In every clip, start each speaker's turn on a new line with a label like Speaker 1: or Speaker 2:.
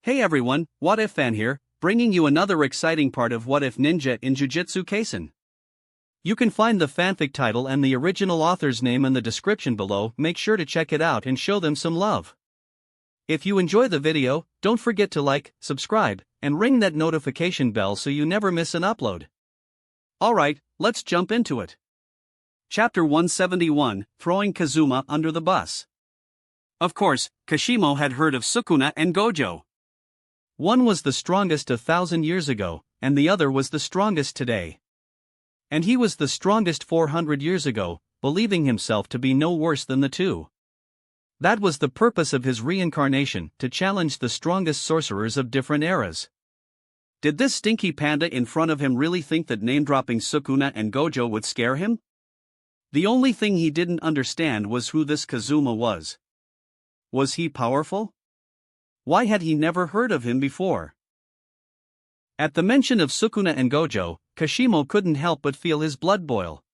Speaker 1: Hey everyone, What If Fan here, bringing you another exciting part of What If Ninja in Jujutsu Kaisen. You can find the fanfic title and the original author's name in the description below. Make sure to check it out and show them some love. If you enjoy the video, don't forget to like, subscribe, and ring that notification bell so you never miss an upload. Alright, let's jump into it. Chapter 171, Throwing Kazuma Under the Bus. Of course, Kashimo had heard of Sukuna and Gojo. One was the strongest 1,000 years ago, and the other was the strongest today. And he was the strongest 400 years ago, believing himself to be no worse than the two. That was the purpose of his reincarnation, to challenge the strongest sorcerers of different eras. Did this stinky panda in front of him really think that name-dropping Sukuna and Gojo would scare him? The only thing he didn't understand was who this Kazuma was. Was he powerful? Why had he never heard of him before? At the mention of Sukuna and Gojo, Kashimo couldn't help but feel his blood boil.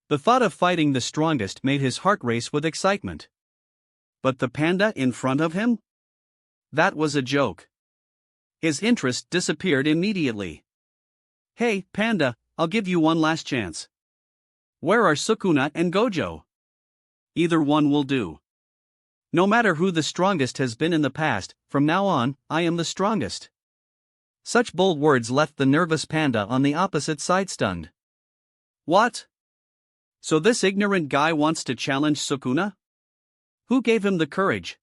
Speaker 1: The thought of fighting the strongest made his heart race with excitement. But the panda in front of him? That was a joke. His interest disappeared immediately. Hey, panda, I'll give you one last chance. Where are Sukuna and Gojo? Either one will do. No matter who the strongest has been in the past, from now on, I am the strongest. Such bold words left the nervous panda on the opposite side stunned. What? So this ignorant guy wants to challenge Sukuna? Who gave him the courage?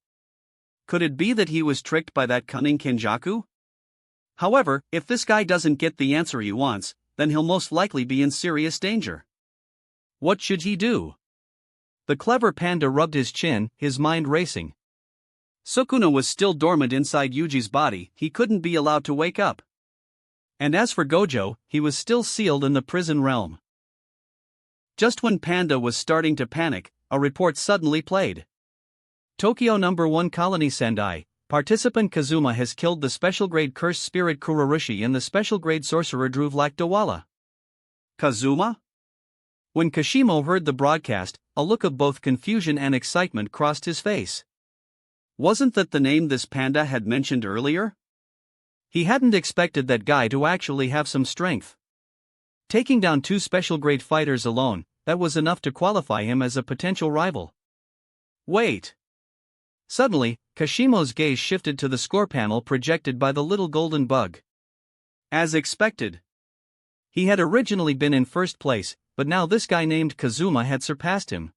Speaker 1: Could it be that he was tricked by that cunning Kenjaku? However, if this guy doesn't get the answer he wants, then he'll most likely be in serious danger. What should he do? The clever panda rubbed his chin, his mind racing. Sukuna was still dormant inside Yuji's body, he couldn't be allowed to wake up. And as for Gojo, he was still sealed in the prison realm. Just when Panda was starting to panic, a report suddenly played. Tokyo No. 1 Colony Sendai, participant Kazuma has killed the special grade cursed spirit Kurorushi and the special grade sorcerer Dhruv Lakdawala. Kazuma? When Kashimo heard the broadcast, a look of both confusion and excitement crossed his face. Wasn't that the name this panda had mentioned earlier? He hadn't expected that guy to actually have some strength. Taking down two special grade fighters alone, that was enough to qualify him as a potential rival. Wait. Suddenly, Kashimo's gaze shifted to the score panel projected by the little golden bug. As expected. He had originally been in first place, but now this guy named Kazuma had surpassed him.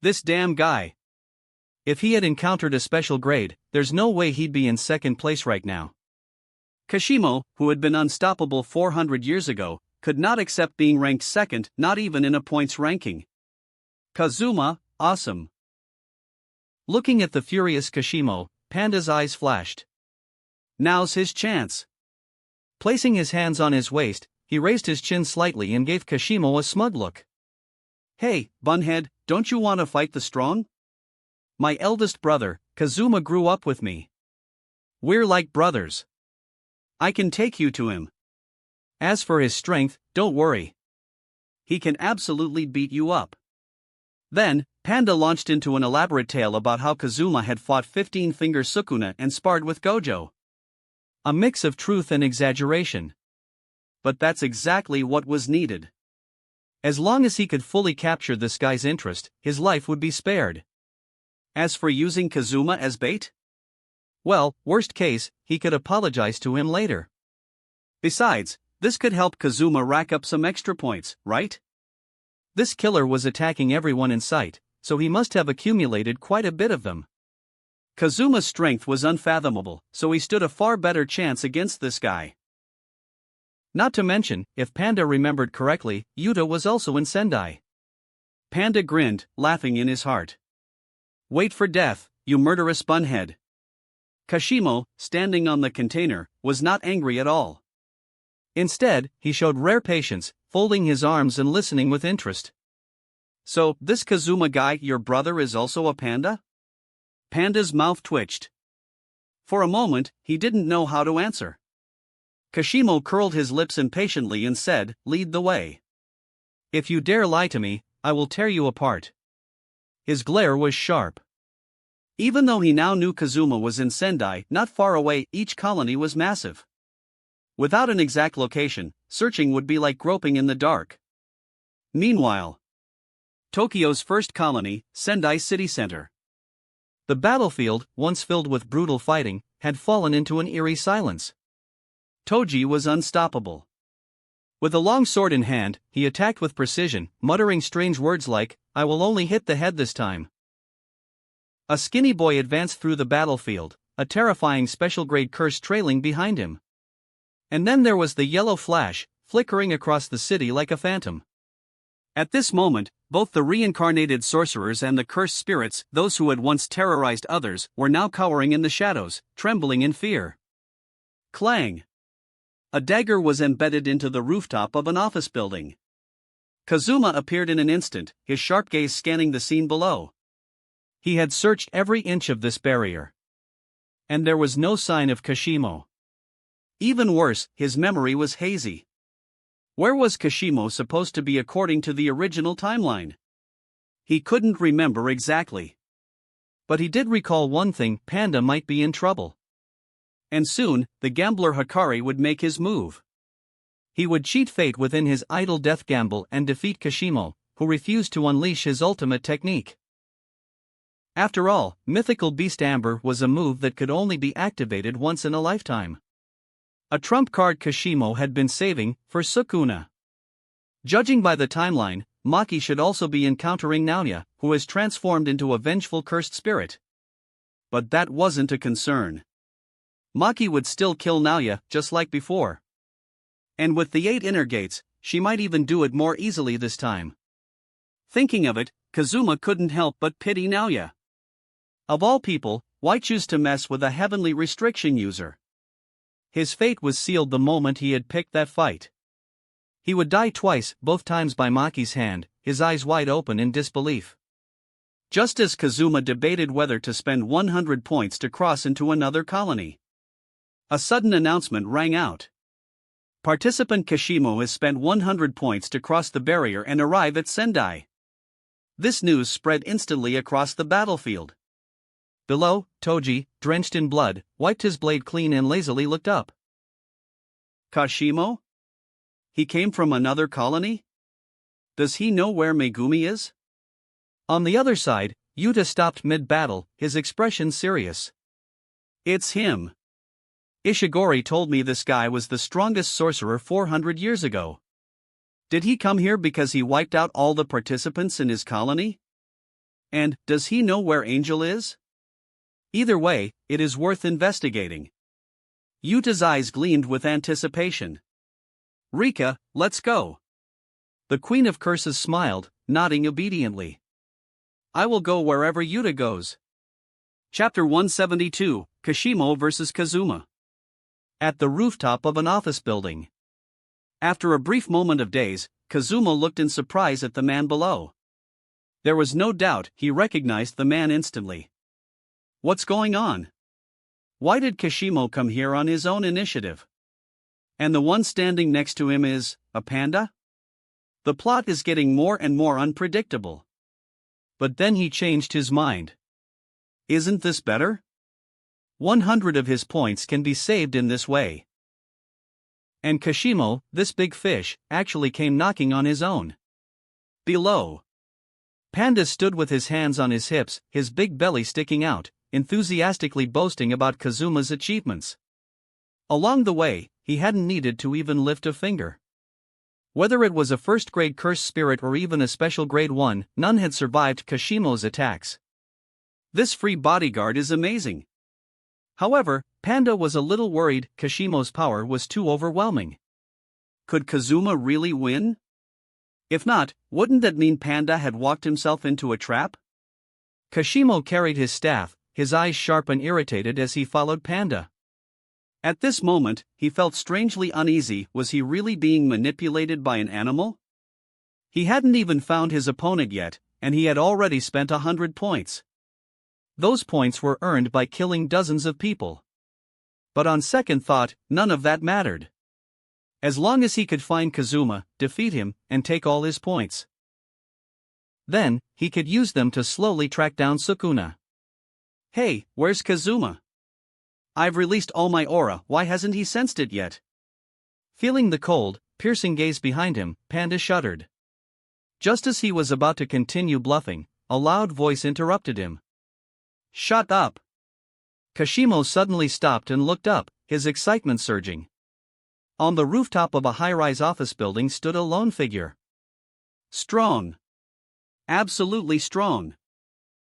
Speaker 1: This damn guy. If he had encountered a special grade, there's no way he'd be in second place right now. Kashimo, who had been unstoppable 400 years ago, could not accept being ranked second, not even in a points ranking. Kazuma, awesome. Looking at the furious Kashimo, Panda's eyes flashed. Now's his chance. Placing his hands on his waist, he raised his chin slightly and gave Kashimo a smug look. Hey, bunhead, don't you want to fight the strong? My eldest brother, Kazuma, grew up with me. We're like brothers. I can take you to him. As for his strength, don't worry. He can absolutely beat you up. Then, Panda launched into an elaborate tale about how Kazuma had fought 15-finger Sukuna and sparred with Gojo. A mix of truth and exaggeration. But that's exactly what was needed. As long as he could fully capture this guy's interest, his life would be spared. As for using Kazuma as bait? Well, worst case, he could apologize to him later. Besides, this could help Kazuma rack up some extra points, right? This killer was attacking everyone in sight, so he must have accumulated quite a bit of them. Kazuma's strength was unfathomable, so he stood a far better chance against this guy. Not to mention, if Panda remembered correctly, Yuta was also in Sendai. Panda grinned, laughing in his heart. Wait for death, you murderous bunhead. Kashimo, standing on the container, was not angry at all. Instead, he showed rare patience, folding his arms and listening with interest. So, this Kazuma guy, your brother, is also a panda? Panda's mouth twitched. For a moment, he didn't know how to answer. Kashimo curled his lips impatiently and said, "Lead the way. If you dare lie to me, I will tear you apart." His glare was sharp. Even though he now knew Kazuma was in Sendai, not far away, each colony was massive. Without an exact location, searching would be like groping in the dark. Meanwhile, Tokyo's first colony, Sendai city center. The battlefield, once filled with brutal fighting, had fallen into an eerie silence. Toji was unstoppable. With a long sword in hand, he attacked with precision, muttering strange words like, "I will only hit the head this time." A skinny boy advanced through the battlefield, a terrifying special-grade curse trailing behind him. And then there was the yellow flash, flickering across the city like a phantom. At this moment, both the reincarnated sorcerers and the cursed spirits, those who had once terrorized others, were now cowering in the shadows, trembling in fear. Clang! A dagger was embedded into the rooftop of an office building. Kazuma appeared in an instant, his sharp gaze scanning the scene below. He had searched every inch of this barrier. And there was no sign of Kashimo. Even worse, his memory was hazy. Where was Kashimo supposed to be according to the original timeline? He couldn't remember exactly. But he did recall one thing: Panda might be in trouble. And soon, the gambler Hikari would make his move. He would cheat fate within his idle death gamble and defeat Kashimo, who refused to unleash his ultimate technique. After all, Mythical Beast Amber was a move that could only be activated once in a lifetime. A trump card Kashimo had been saving for Sukuna. Judging by the timeline, Maki should also be encountering Naoya, who has transformed into a vengeful cursed spirit. But that wasn't a concern. Maki would still kill Naoya, just like before. And with the 8 inner gates, she might even do it more easily this time. Thinking of it, Kazuma couldn't help but pity Naoya. Of all people, why choose to mess with a heavenly restriction user? His fate was sealed the moment he had picked that fight. He would die twice, both times by Maki's hand, his eyes wide open in disbelief. Just as Kazuma debated whether to spend 100 points to cross into another colony, a sudden announcement rang out. Participant Kashimo has spent 100 points to cross the barrier and arrive at Sendai. This news spread instantly across the battlefield. Below, Toji, drenched in blood, wiped his blade clean and lazily looked up. Kashimo? He came from another colony? Does he know where Megumi is? On the other side, Yuta stopped mid-battle, his expression serious. It's him. Ishigori told me this guy was the strongest sorcerer 400 years ago. Did he come here because he wiped out all the participants in his colony? And does he know where Angel is? Either way, it is worth investigating. Yuta's eyes gleamed with anticipation. Rika, let's go. The Queen of Curses smiled, nodding obediently. I will go wherever Yuta goes. Chapter 172, Kashimo vs. Kazuma. At the rooftop of an office building. After a brief moment of daze, Kazuma looked in surprise at the man below. There was no doubt he recognized the man instantly. What's going on? Why did Kashimo come here on his own initiative? And the one standing next to him is a panda? The plot is getting more and more unpredictable. But then he changed his mind. Isn't this better? 100 of his points can be saved in this way. And Kashimo, this big fish, actually came knocking on his own. Below, Panda stood with his hands on his hips, his big belly sticking out, enthusiastically boasting about Kazuma's achievements. Along the way, he hadn't needed to even lift a finger. Whether it was a first-grade cursed spirit or even a special grade 1, none had survived Kashimo's attacks. This free bodyguard is amazing. However, Panda was a little worried Kashimo's power was too overwhelming. Could Kazuma really win? If not, wouldn't that mean Panda had walked himself into a trap? Kashimo carried his staff, his eyes sharp and irritated as he followed Panda. At this moment, he felt strangely uneasy. Was he really being manipulated by an animal? He hadn't even found his opponent yet, and he had already spent 100 points. Those points were earned by killing dozens of people. But on second thought, none of that mattered. As long as he could find Kazuma, defeat him, and take all his points. Then, he could use them to slowly track down Sukuna. Hey, where's Kazuma? I've released all my aura, why hasn't he sensed it yet? Feeling the cold, piercing gaze behind him, Panda shuddered. Just as he was about to continue bluffing, a loud voice interrupted him. Shut up! Kashimo suddenly stopped and looked up, his excitement surging. On the rooftop of a high-rise office building stood a lone figure. Strong. Absolutely strong.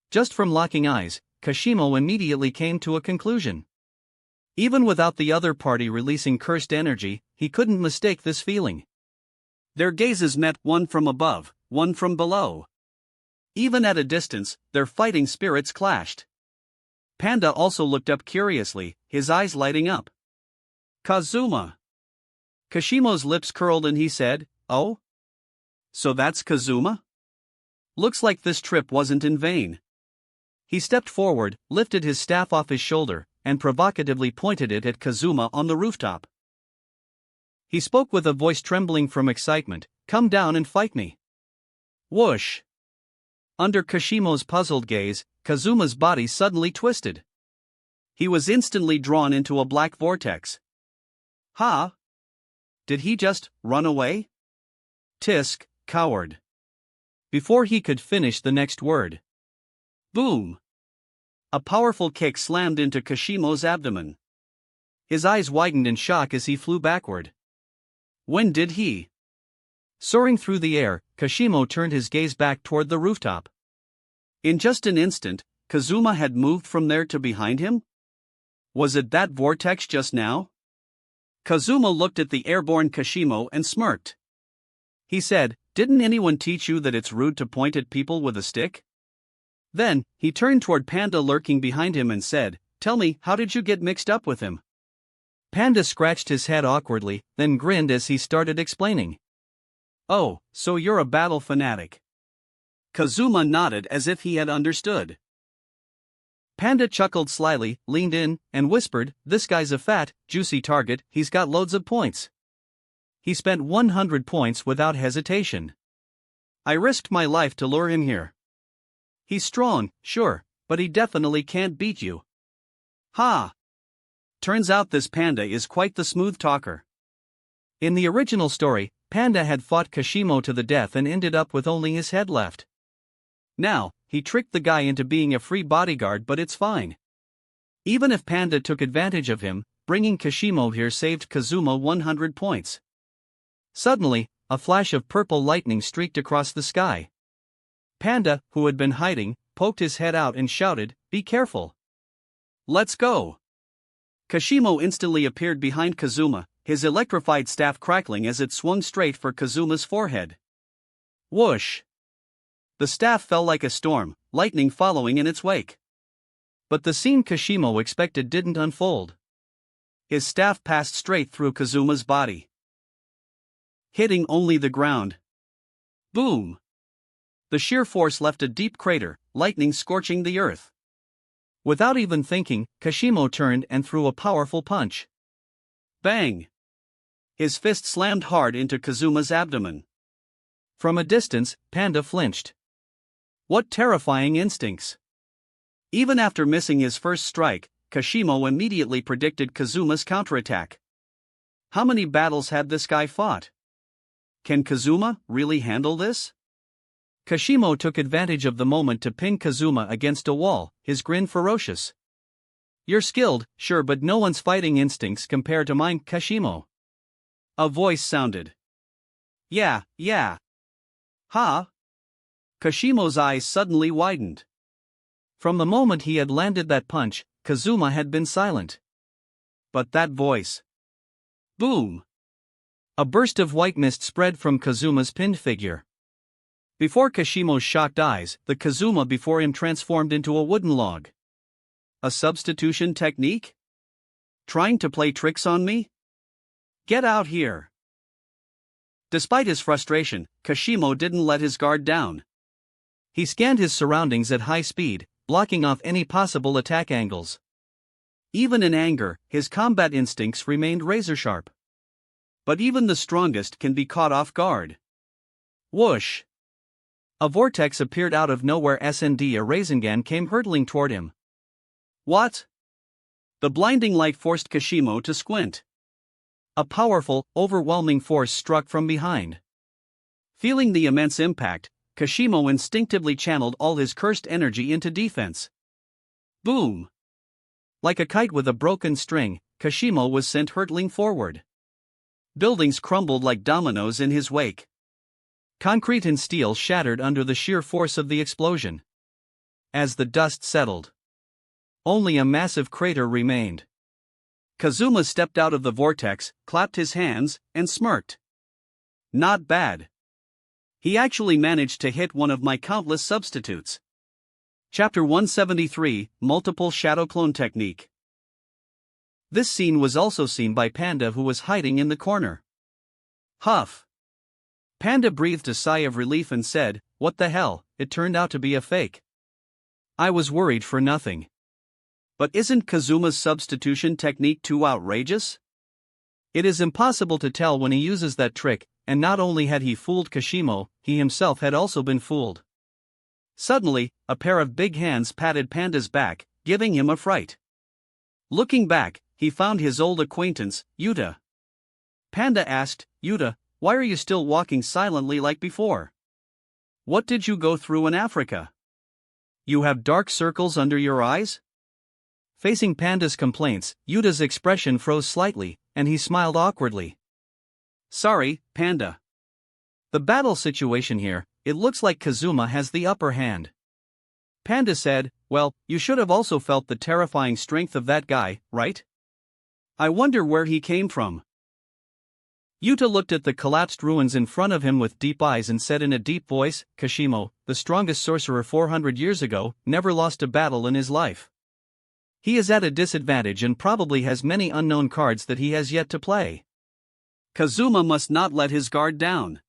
Speaker 1: Just from locking eyes, Kashimo immediately came to a conclusion. Even without the other party releasing cursed energy, he couldn't mistake this feeling. Their gazes met, one from above, one from below. Even at a distance, their fighting spirits clashed. Panda also looked up curiously, his eyes lighting up. Kazuma. Kashimo's lips curled and he said, "Oh? So that's Kazuma? Looks like this trip wasn't in vain." He stepped forward, lifted his staff off his shoulder, and provocatively pointed it at Kazuma on the rooftop. He spoke with a voice trembling from excitement, "Come down and fight me." Whoosh! Under Kashimo's puzzled gaze, Kazuma's body suddenly twisted. He was instantly drawn into a black vortex. Ha! Did he just run away? Tisk, coward. Before he could finish the next word. Boom! A powerful kick slammed into Kashimo's abdomen. His eyes widened in shock as he flew backward. When did he? Soaring through the air, Kashimo turned his gaze back toward the rooftop. In just an instant, Kazuma had moved from there to behind him? Was it that vortex just now? Kazuma looked at the airborne Kashimo and smirked. He said, "Didn't anyone teach you that it's rude to point at people with a stick?" Then, he turned toward Panda lurking behind him and said, "Tell me, how did you get mixed up with him?" Panda scratched his head awkwardly, then grinned as he started explaining. "Oh, so you're a battle fanatic." Kazuma nodded as if he had understood. Panda chuckled slyly, leaned in, and whispered, "This guy's a fat, juicy target, he's got loads of points." He spent 100 points without hesitation. I risked my life to lure him here. He's strong, sure, but he definitely can't beat you. Ha! Turns out this Panda is quite the smooth talker. In the original story, Panda had fought Kashimo to the death and ended up with only his head left. Now, he tricked the guy into being a free bodyguard, but it's fine. Even if Panda took advantage of him, bringing Kashimo here saved Kazuma 100 points. Suddenly, a flash of purple lightning streaked across the sky. Panda, who had been hiding, poked his head out and shouted, "Be careful. Let's go." Kashimo instantly appeared behind Kazuma, his electrified staff crackling as it swung straight for Kazuma's forehead. Whoosh! The staff fell like a storm, lightning following in its wake. But the scene Kashimo expected didn't unfold. His staff passed straight through Kazuma's body, hitting only the ground. Boom! The sheer force left a deep crater, lightning scorching the earth. Without even thinking, Kashimo turned and threw a powerful punch. Bang! His fist slammed hard into Kazuma's abdomen. From a distance, Panda flinched. What terrifying instincts! Even after missing his first strike, Kashimo immediately predicted Kazuma's counterattack. How many battles had this guy fought? Can Kazuma really handle this? Kashimo took advantage of the moment to pin Kazuma against a wall, his grin ferocious. You're skilled, sure, but no one's fighting instincts compare to mine, Kashimo. A voice sounded. Yeah. Ha? Kashimo's eyes suddenly widened. From the moment he had landed that punch, Kazuma had been silent. But that voice. Boom! A burst of white mist spread from Kazuma's pinned figure. Before Kashimo's shocked eyes, the Kazuma before him transformed into a wooden log. A substitution technique? Trying to play tricks on me? Get out here! Despite his frustration, Kashimo didn't let his guard down. He scanned his surroundings at high speed, blocking off any possible attack angles. Even in anger, his combat instincts remained razor-sharp. But even the strongest can be caught off guard. Whoosh! A vortex appeared out of nowhere, and a Rasengan came hurtling toward him. What? The blinding light forced Kashimo to squint. A powerful, overwhelming force struck from behind. Feeling the immense impact, Kashimo instinctively channeled all his cursed energy into defense. Boom! Like a kite with a broken string, Kashimo was sent hurtling forward. Buildings crumbled like dominoes in his wake. Concrete and steel shattered under the sheer force of the explosion. As the dust settled, only a massive crater remained. Kazuma stepped out of the vortex, clapped his hands, and smirked. Not bad. He actually managed to hit one of my countless substitutes. Chapter 173, Multiple Shadow Clone Technique. This scene was also seen by Panda, who was hiding in the corner. Huff. Panda breathed a sigh of relief and said, "What the hell, it turned out to be a fake. I was worried for nothing." But isn't Kazuma's substitution technique too outrageous? It is impossible to tell when he uses that trick, and not only had he fooled Kashimo, he himself had also been fooled. Suddenly, a pair of big hands patted Panda's back, giving him a fright. Looking back, he found his old acquaintance, Yuta. Panda asked, "Yuta, why are you still walking silently like before? What did you go through in Africa? You have dark circles under your eyes?" Facing Panda's complaints, Yuta's expression froze slightly, and he smiled awkwardly. "Sorry, Panda. The battle situation here, it looks like Kazuma has the upper hand." Panda said, "Well, you should have also felt the terrifying strength of that guy, right? I wonder where he came from." Yuta looked at the collapsed ruins in front of him with deep eyes and said in a deep voice, "Kashimo, the strongest sorcerer 400 years ago, never lost a battle in his life. He is at a disadvantage and probably has many unknown cards that he has yet to play. Kazuma must not let his guard down."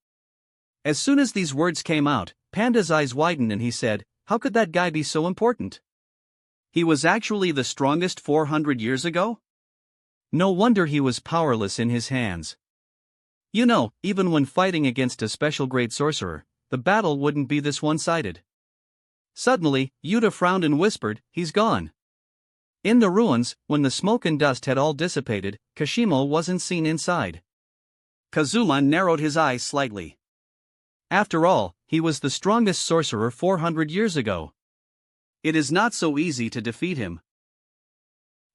Speaker 1: As soon as these words came out, Panda's eyes widened and he said, "How could that guy be so important? He was actually the strongest 400 years ago? No wonder he was powerless in his hands. You know, even when fighting against a special grade sorcerer, the battle wouldn't be this one-sided." Suddenly, Yuta frowned and whispered, "He's gone." In the ruins, when the smoke and dust had all dissipated, Kashimo wasn't seen inside. Kazuma narrowed his eyes slightly. After all, he was the strongest sorcerer 400 years ago. It is not so easy to defeat him.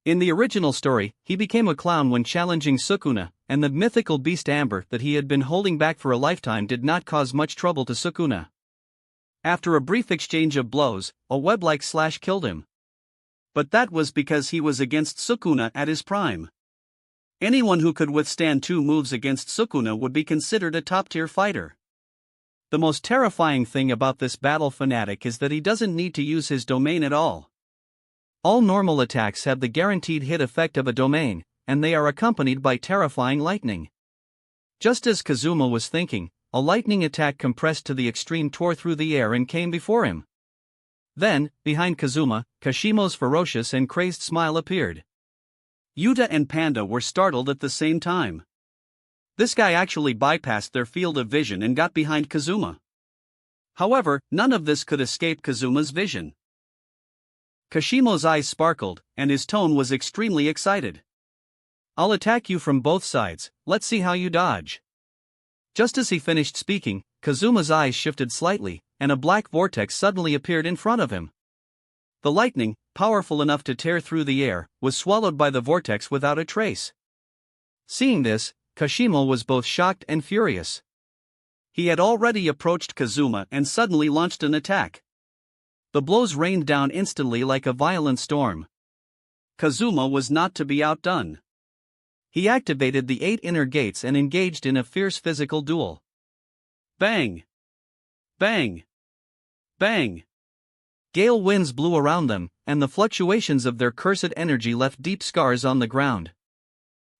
Speaker 1: In the original story, he became a clown when challenging Sukuna, and the mythical beast Amber that he had been holding back for a lifetime did not cause much trouble to Sukuna. After a brief exchange of blows, a web-like slash killed him. But that was because he was against Sukuna at his prime. Anyone who could withstand 2 moves against Sukuna would be considered a top-tier fighter. The most terrifying thing about this battle fanatic is that he doesn't need to use his domain at all. All normal attacks have the guaranteed hit effect of a domain, and they are accompanied by terrifying lightning. Just as Kazuma was thinking, a lightning attack compressed to the extreme tore through the air and came before him. Then, behind Kazuma, Kashimo's ferocious and crazed smile appeared. Yuta and Panda were startled at the same time. This guy actually bypassed their field of vision and got behind Kazuma. However, none of this could escape Kazuma's vision. Kashimo's eyes sparkled, and his tone was extremely excited. "I'll attack you from both sides, let's see how you dodge." Just as he finished speaking, Kazuma's eyes shifted slightly, and a black vortex suddenly appeared in front of him. The lightning, powerful enough to tear through the air, was swallowed by the vortex without a trace. Seeing this, Kashimo was both shocked and furious. He had already approached Kazuma and suddenly launched an attack. The blows rained down instantly like a violent storm. Kazuma was not to be outdone. He activated the 8 inner gates and engaged in a fierce physical duel. Bang! Bang! Bang! Gale winds blew around them, and the fluctuations of their cursed energy left deep scars on the ground.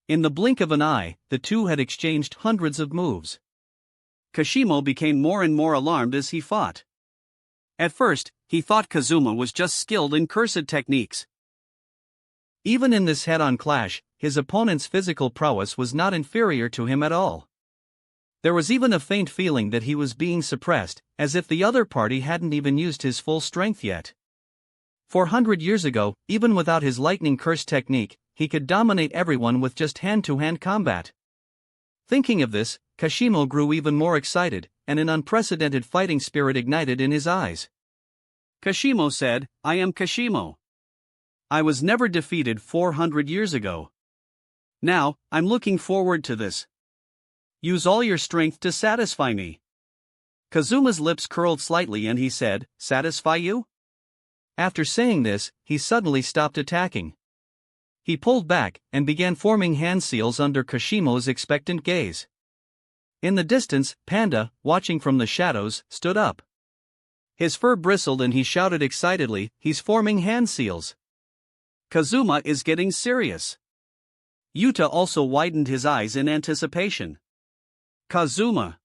Speaker 1: In the blink of an eye, the two had exchanged hundreds of moves. Kashimo became more and more alarmed as he fought. At first, he thought Kazuma was just skilled in cursed techniques. Even in this head-on clash, his opponent's physical prowess was not inferior to him at all. There was even a faint feeling that he was being suppressed, as if the other party hadn't even used his full strength yet. 400 years ago, even without his lightning curse technique, he could dominate everyone with just hand-to-hand combat. Thinking of this, Kashimo grew even more excited, and an unprecedented fighting spirit ignited in his eyes. Kashimo said, "I am Kashimo. I was never defeated 400 years ago. Now, I'm looking forward to this. Use all your strength to satisfy me." Kazuma's lips curled slightly and he said, "Satisfy you?" After saying this, he suddenly stopped attacking. He pulled back and began forming hand seals under Kashimo's expectant gaze. In the distance, Panda, watching from the shadows, stood up. His fur bristled and he shouted excitedly, "He's forming hand seals. Kazuma is getting serious." Yuta also widened his eyes in anticipation. Kazuma.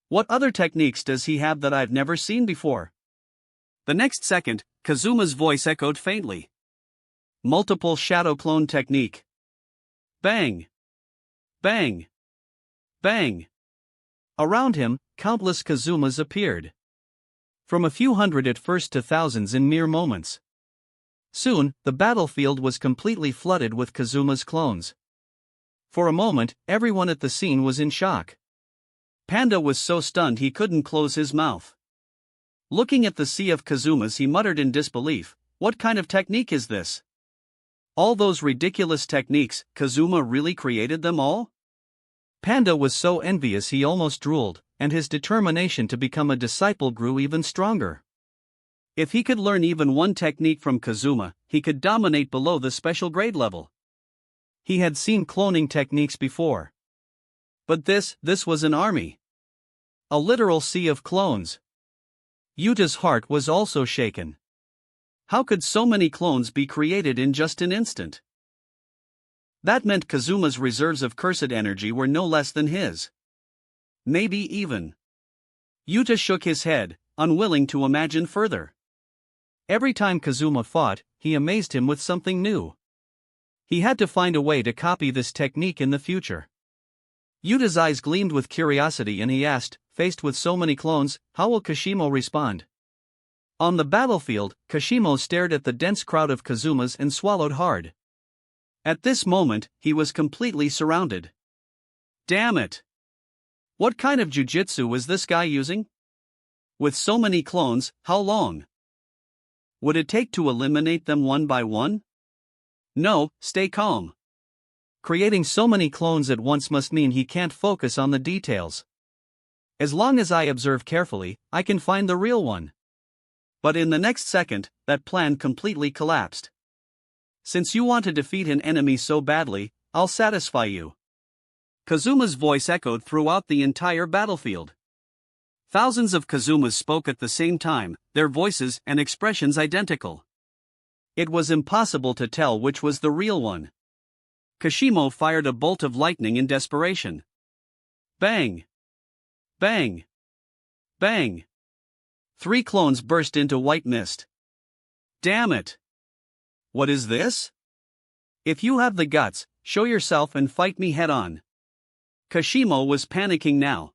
Speaker 1: What other techniques does he have that I've never seen before? The next second, Kazuma's voice echoed faintly. Multiple shadow clone technique. Bang! Bang! Bang! Around him, countless Kazumas appeared. From a few hundred at first to thousands in mere moments. Soon, the battlefield was completely flooded with Kazuma's clones. For a moment, everyone at the scene was in shock. Panda was so stunned he couldn't close his mouth. Looking at the sea of Kazumas, he muttered in disbelief, "What kind of technique is this? All those ridiculous techniques, Kazuma really created them all?" Panda was so envious he almost drooled, and his determination to become a disciple grew even stronger. If he could learn even one technique from Kazuma, he could dominate below the special grade level. He had seen cloning techniques before. But this was an army. A literal sea of clones. Yuta's heart was also shaken. How could so many clones be created in just an instant? That meant Kazuma's reserves of cursed energy were no less than his. Maybe even. Yuta shook his head, unwilling to imagine further. Every time Kazuma fought, he amazed him with something new. He had to find a way to copy this technique in the future. Yuta's eyes gleamed with curiosity and he asked, faced with so many clones, how will Kashimo respond? On the battlefield, Kashimo stared at the dense crowd of Kazumas and swallowed hard. At this moment, he was completely surrounded. Damn it! What kind of jujutsu was this guy using? With so many clones, how long would it take to eliminate them one by one? No, stay calm. Creating so many clones at once must mean he can't focus on the details. As long as I observe carefully, I can find the real one. But in the next second, that plan completely collapsed. Since you want to defeat an enemy so badly, I'll satisfy you. Kazuma's voice echoed throughout the entire battlefield. Thousands of Kazumas spoke at the same time, their voices and expressions identical. It was impossible to tell which was the real one. Kashimo fired a bolt of lightning in desperation. Bang! Bang! Bang! 3 clones burst into white mist. Damn it! What is this? If you have the guts, show yourself and fight me head-on. Kashimo was panicking now.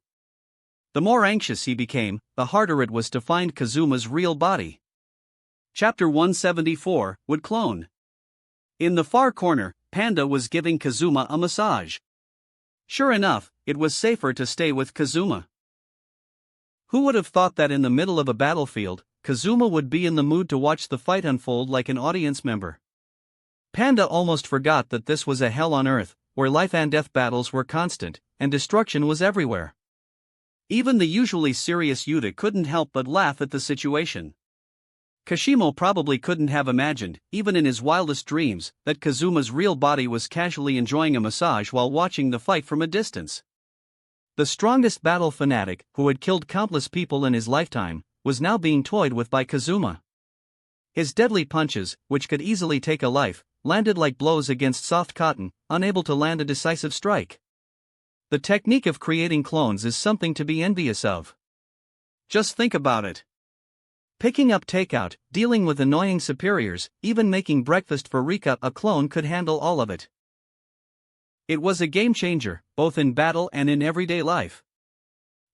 Speaker 1: The more anxious he became, the harder it was to find Kazuma's real body. Chapter 174, Would Clone. In the far corner, Panda was giving Kazuma a massage. Sure enough, it was safer to stay with Kazuma. Who would have thought that in the middle of a battlefield, Kazuma would be in the mood to watch the fight unfold like an audience member? Panda almost forgot that this was a hell on earth, where life and death battles were constant, and destruction was everywhere. Even the usually serious Yuta couldn't help but laugh at the situation. Kashimo probably couldn't have imagined, even in his wildest dreams, that Kazuma's real body was casually enjoying a massage while watching the fight from a distance. The strongest battle fanatic, who had killed countless people in his lifetime, was now being toyed with by Kazuma. His deadly punches, which could easily take a life, landed like blows against soft cotton, unable to land a decisive strike. The technique of creating clones is something to be envious of. Just think about it. Picking up takeout, dealing with annoying superiors, even making breakfast for Rika, a clone could handle all of it. It was a game changer, both in battle and in everyday life.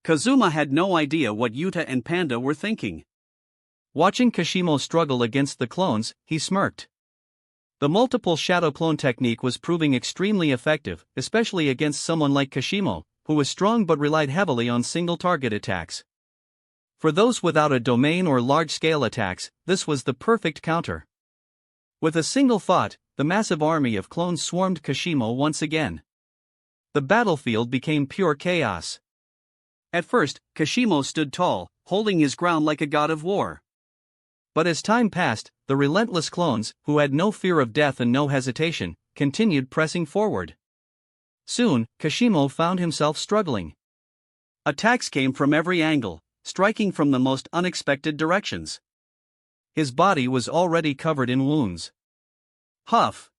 Speaker 1: Kazuma had no idea what Yuta and Panda were thinking. Watching Kashimo struggle against the clones, he smirked. The multiple shadow clone technique was proving extremely effective, especially against someone like Kashimo, who was strong but relied heavily on single-target attacks. For those without a domain or large-scale attacks, this was the perfect counter. With a single thought, the massive army of clones swarmed Kashimo once again. The battlefield became pure chaos. At first, Kashimo stood tall, holding his ground like a god of war. But as time passed, the relentless clones, who had no fear of death and no hesitation, continued pressing forward. Soon, Kashimo found himself struggling. Attacks came from every angle, striking from the most unexpected directions. His body was already covered in wounds. Huff!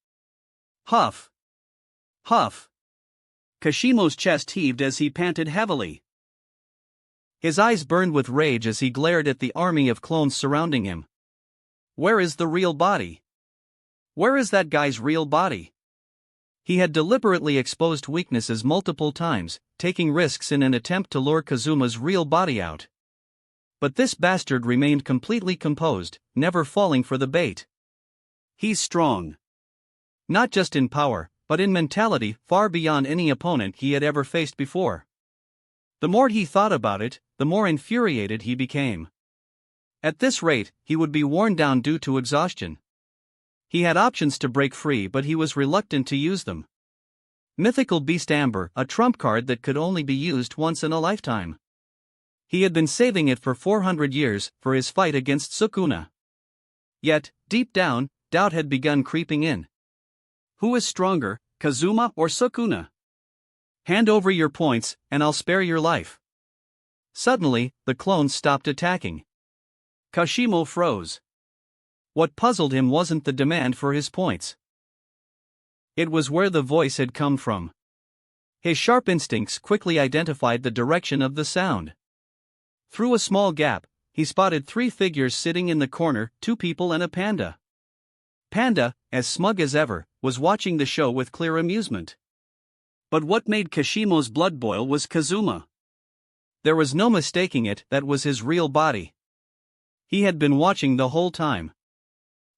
Speaker 1: Huff! Huff! Kashimo's chest heaved as he panted heavily. His eyes burned with rage as he glared at the army of clones surrounding him. Where is the real body? Where is that guy's real body? He had deliberately exposed weaknesses multiple times, taking risks in an attempt to lure Kazuma's real body out. But this bastard remained completely composed, never falling for the bait. He's strong. Not just in power, but in mentality, far beyond any opponent he had ever faced before. The more he thought about it, the more infuriated he became. At this rate, he would be worn down due to exhaustion. He had options to break free, but he was reluctant to use them. Mythical Beast Amber, a trump card that could only be used once in a lifetime. He had been saving it for 400 years, for his fight against Sukuna. Yet, deep down, doubt had begun creeping in. Who is stronger, Kazuma or Sukuna? Hand over your points, and I'll spare your life. Suddenly, the clones stopped attacking. Kashimo froze. What puzzled him wasn't the demand for his points. It was where the voice had come from. His sharp instincts quickly identified the direction of the sound. Through a small gap, he spotted 3 figures sitting in the corner, 2 people and a panda. Panda, as smug as ever, was watching the show with clear amusement. But what made Kashimo's blood boil was Kazuma. There was no mistaking it, that was his real body. He had been watching the whole time.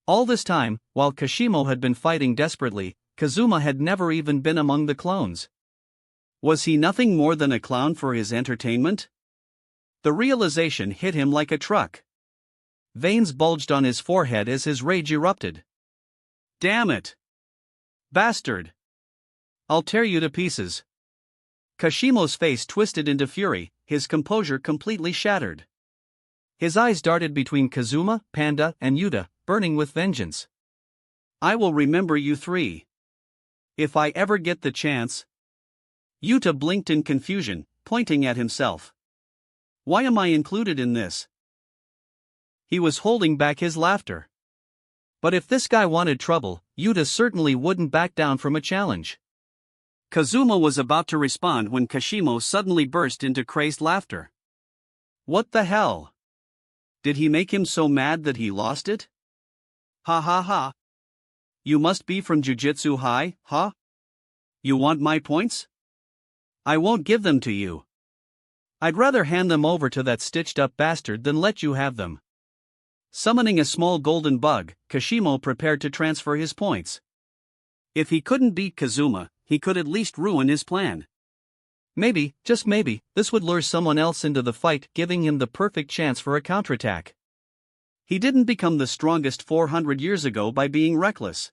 Speaker 1: All this time, while Kashimo had been fighting desperately, Kazuma had never even been among the clones. Was he nothing more than a clown for his entertainment? The realization hit him like a truck. Veins bulged on his forehead as his rage erupted. Damn it! Bastard! I'll tear you to pieces. Kashimo's face twisted into fury, his composure completely shattered. His eyes darted between Kazuma, Panda, and Yuta, burning with vengeance. I will remember you 3. If I ever get the chance. Yuta blinked in confusion, pointing at himself. Why am I included in this? He was holding back his laughter. But if this guy wanted trouble, Yuta certainly wouldn't back down from a challenge. Kazuma was about to respond when Kashimo suddenly burst into crazed laughter. What the hell? Did he make him so mad that he lost it? Ha ha ha. You must be from Jujutsu High, huh? You want my points? I won't give them to you. I'd rather hand them over to that stitched-up bastard than let you have them. Summoning a small golden bug, Kashimo prepared to transfer his points. If he couldn't beat Kazuma, he could at least ruin his plan. Maybe, just maybe, this would lure someone else into the fight, giving him the perfect chance for a counterattack. He didn't become the strongest 400 years ago by being reckless.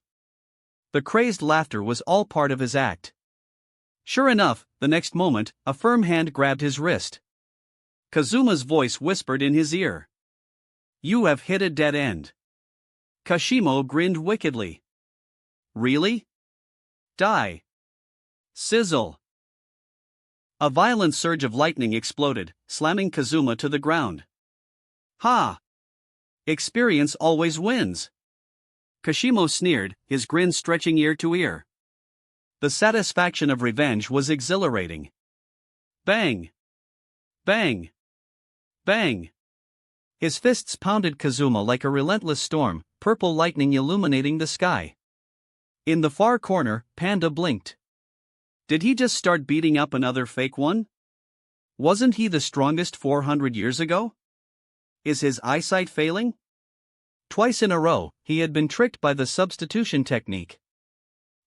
Speaker 1: The crazed laughter was all part of his act. Sure enough, the next moment, a firm hand grabbed his wrist. Kazuma's voice whispered in his ear. You have hit a dead end. Kashimo grinned wickedly. Really? Die. Sizzle. A violent surge of lightning exploded, slamming Kazuma to the ground. Ha! Experience always wins. Kashimo sneered, his grin stretching ear to ear. The satisfaction of revenge was exhilarating. Bang! Bang! Bang! His fists pounded Kazuma like a relentless storm, purple lightning illuminating the sky. In the far corner, Panda blinked. Did he just start beating up another fake one? Wasn't he the strongest 400 years ago? Is his eyesight failing? Twice in a row, he had been tricked by the substitution technique.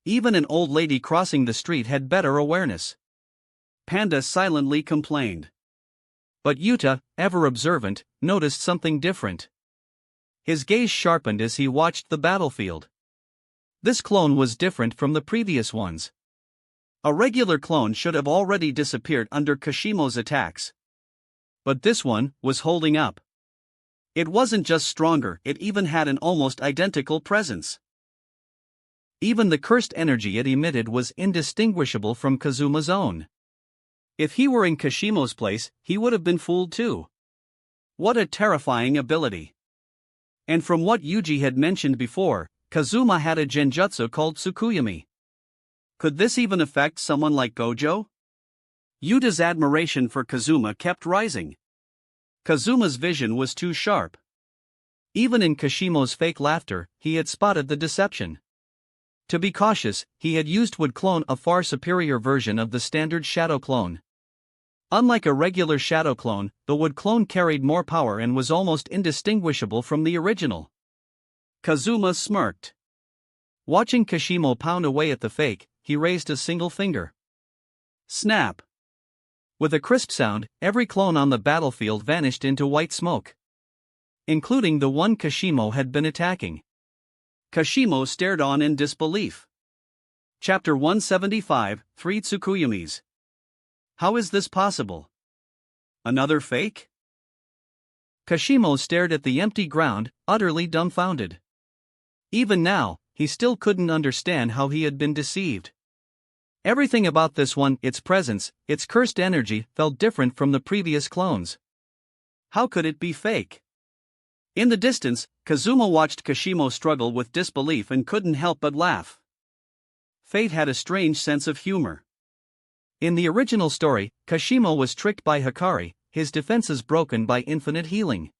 Speaker 1: Even an old lady crossing the street had better awareness. Panda silently complained. But Yuta, ever observant, noticed something different. His gaze sharpened as he watched the battlefield. This clone was different from the previous ones. A regular clone should have already disappeared under Kashimo's attacks. But this one was holding up. It wasn't just stronger, it even had an almost identical presence. Even the cursed energy it emitted was indistinguishable from Kazuma's own. If he were in Kashimo's place, he would have been fooled too. What a terrifying ability. And from what Yuji had mentioned before, Kazuma had a genjutsu called Tsukuyomi. Could this even affect someone like Gojo? Yuta's admiration for Kazuma kept rising. Kazuma's vision was too sharp. Even in Kashimo's fake laughter, he had spotted the deception. To be cautious, he had used would clone a far superior version of the standard shadow clone. Unlike a regular shadow clone, the would clone carried more power and was almost indistinguishable from the original. Kazuma smirked. Watching Kashimo pound away at the fake, he raised a single finger. Snap! With a crisp sound, every clone on the battlefield vanished into white smoke. Including the one Kashimo had been attacking. Kashimo stared on in disbelief. Chapter 175, 3 Tsukuyomis. How is this possible? Another fake? Kashimo stared at the empty ground, utterly dumbfounded. Even now, he still couldn't understand how he had been deceived. Everything about this one, its presence, its cursed energy, felt different from the previous clones. How could it be fake? In the distance, Kazuma watched Kashimo struggle with disbelief and couldn't help but laugh. Fate had a strange sense of humor. In the original story, Kashimo was tricked by Hikari, his defenses broken by infinite healing.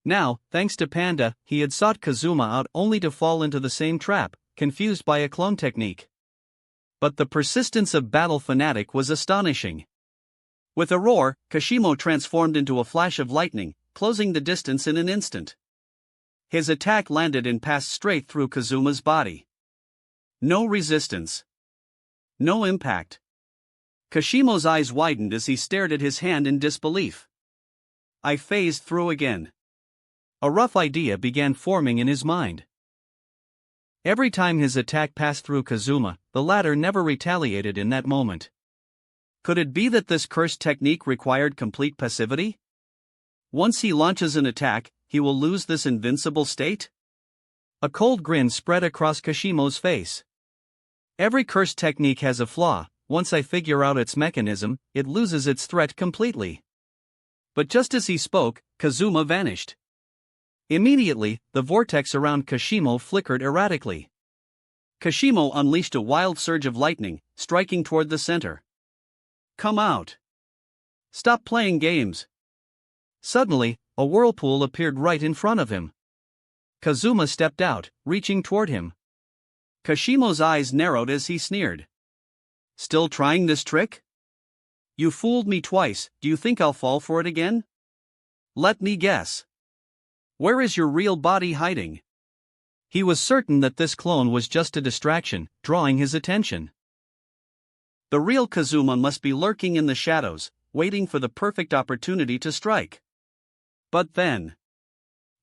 Speaker 1: Now, thanks to Panda, he had sought Kazuma out only to fall into the same trap, confused by a clone technique. But the persistence of Battle Fanatic was astonishing. With a roar, Kashimo transformed into a flash of lightning, closing the distance in an instant. His attack landed and passed straight through Kazuma's body. No resistance. No impact. Kashimo's eyes widened as he stared at his hand in disbelief. I phased through again. A rough idea began forming in his mind. Every time his attack passed through Kazuma, the latter never retaliated in that moment. Could it be that this cursed technique required complete passivity? Once he launches an attack, he will lose this invincible state? A cold grin spread across Kashimo's face. Every cursed technique has a flaw. Once I figure out its mechanism, it loses its threat completely. But just as he spoke, Kazuma vanished. Immediately, the vortex around Kashimo flickered erratically. Kashimo unleashed a wild surge of lightning, striking toward the center. Come out! Stop playing games! Suddenly, a whirlpool appeared right in front of him. Kazuma stepped out, reaching toward him. Kashimo's eyes narrowed as he sneered. Still trying this trick? You fooled me twice, do you think I'll fall for it again? Let me guess. Where is your real body hiding? He was certain that this clone was just a distraction, drawing his attention. The real Kazuma must be lurking in the shadows, waiting for the perfect opportunity to strike. But then...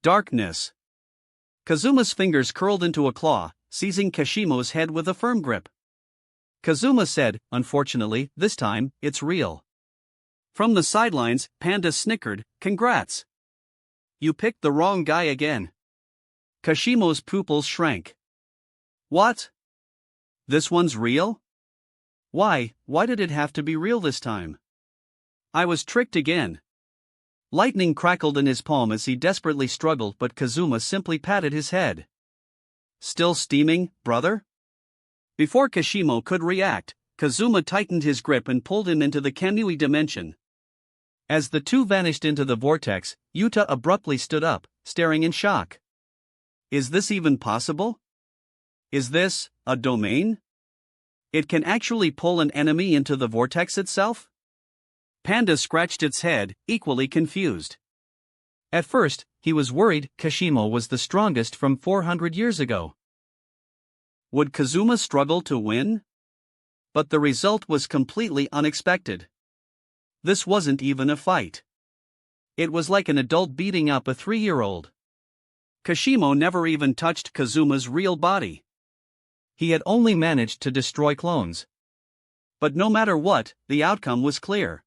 Speaker 1: darkness. Kazuma's fingers curled into a claw, seizing Kashimo's head with a firm grip. Kazuma said, unfortunately, this time, it's real. From the sidelines, Panda snickered, congrats. You picked the wrong guy again. Kashimo's pupils shrank. What? This one's real? Why did it have to be real this time? I was tricked again. Lightning crackled in his palm as he desperately struggled, but Kazuma simply patted his head. Still steaming, brother? Before Kashimo could react, Kazuma tightened his grip and pulled him into the Kamui dimension. As the two vanished into the vortex, Yuta abruptly stood up, staring in shock. Is this even possible? Is this a domain? It can actually pull an enemy into the vortex itself? Panda scratched its head, equally confused. At first, he was worried Kashimo was the strongest from 400 years ago. Would Kazuma struggle to win? But the result was completely unexpected. This wasn't even a fight. It was like an adult beating up a 3-year-old. Kashimo never even touched Kazuma's real body. He had only managed to destroy clones. But no matter what, the outcome was clear.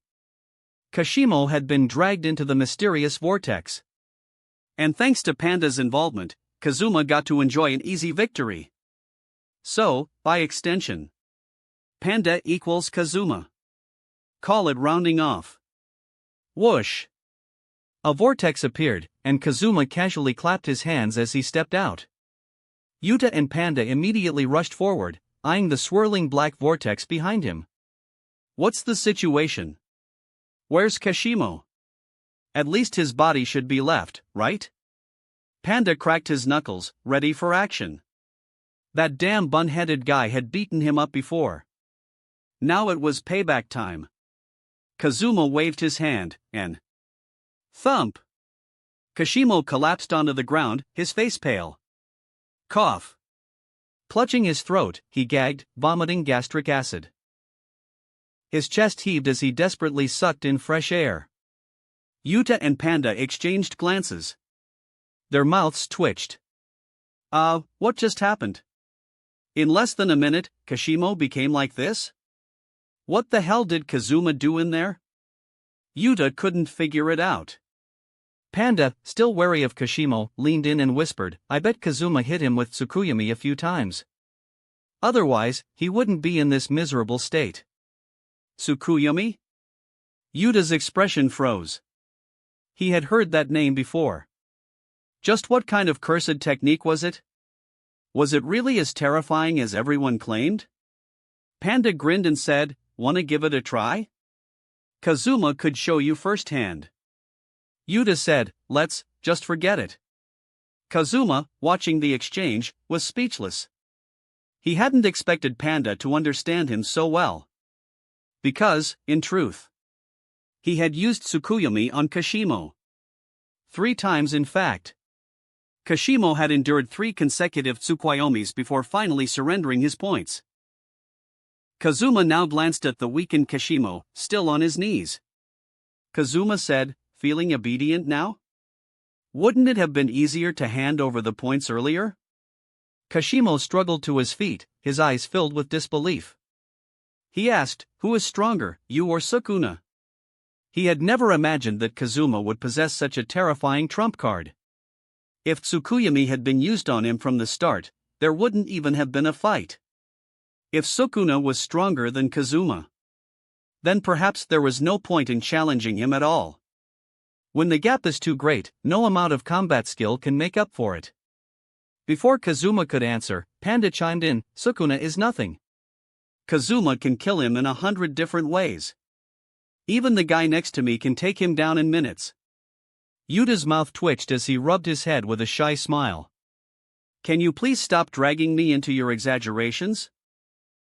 Speaker 1: Kashimo had been dragged into the mysterious vortex. And thanks to Panda's involvement, Kazuma got to enjoy an easy victory. So, by extension, Panda equals Kazuma. Call it rounding off. Whoosh! A vortex appeared, and Kazuma casually clapped his hands as he stepped out. Yuta and Panda immediately rushed forward, eyeing the swirling black vortex behind him. What's the situation? Where's Kashimo? At least his body should be left, right? Panda cracked his knuckles, ready for action. That damn bun-headed guy had beaten him up before. Now it was payback time. Kazuma waved his hand, and thump! Kashimo collapsed onto the ground, his face pale. Cough. Clutching his throat, he gagged, vomiting gastric acid. His chest heaved as he desperately sucked in fresh air. Yuta and Panda exchanged glances. Their mouths twitched. What just happened? In less than a minute, Kashimo became like this? What the hell did Kazuma do in there? Yuta couldn't figure it out. Panda, still wary of Kashimo, leaned in and whispered, I bet Kazuma hit him with Tsukuyomi a few times. Otherwise, he wouldn't be in this miserable state. Tsukuyomi? Yuta's expression froze. He had heard that name before. Just what kind of cursed technique was it? Was it really as terrifying as everyone claimed? Panda grinned and said, wanna give it a try? Kazuma could show you firsthand. Yuta said, let's just forget it. Kazuma, watching the exchange, was speechless. He hadn't expected Panda to understand him so well. Because, in truth, he had used Tsukuyomi on Kashimo. 3 times in fact. Kashimo had endured 3 consecutive Tsukuyomis before finally surrendering his points. Kazuma now glanced at the weakened Kashimo, still on his knees. Kazuma said, feeling obedient now? Wouldn't it have been easier to hand over the points earlier? Kashimo struggled to his feet, his eyes filled with disbelief. He asked, who is stronger, you or Sukuna? He had never imagined that Kazuma would possess such a terrifying trump card. If Tsukuyomi had been used on him from the start, there wouldn't even have been a fight. If Sukuna was stronger than Kazuma, then perhaps there was no point in challenging him at all. When the gap is too great, no amount of combat skill can make up for it. Before Kazuma could answer, Panda chimed in, Sukuna is nothing. Kazuma can kill him in 100 different ways. Even the guy next to me can take him down in minutes. Yuta's mouth twitched as he rubbed his head with a shy smile. Can you please stop dragging me into your exaggerations?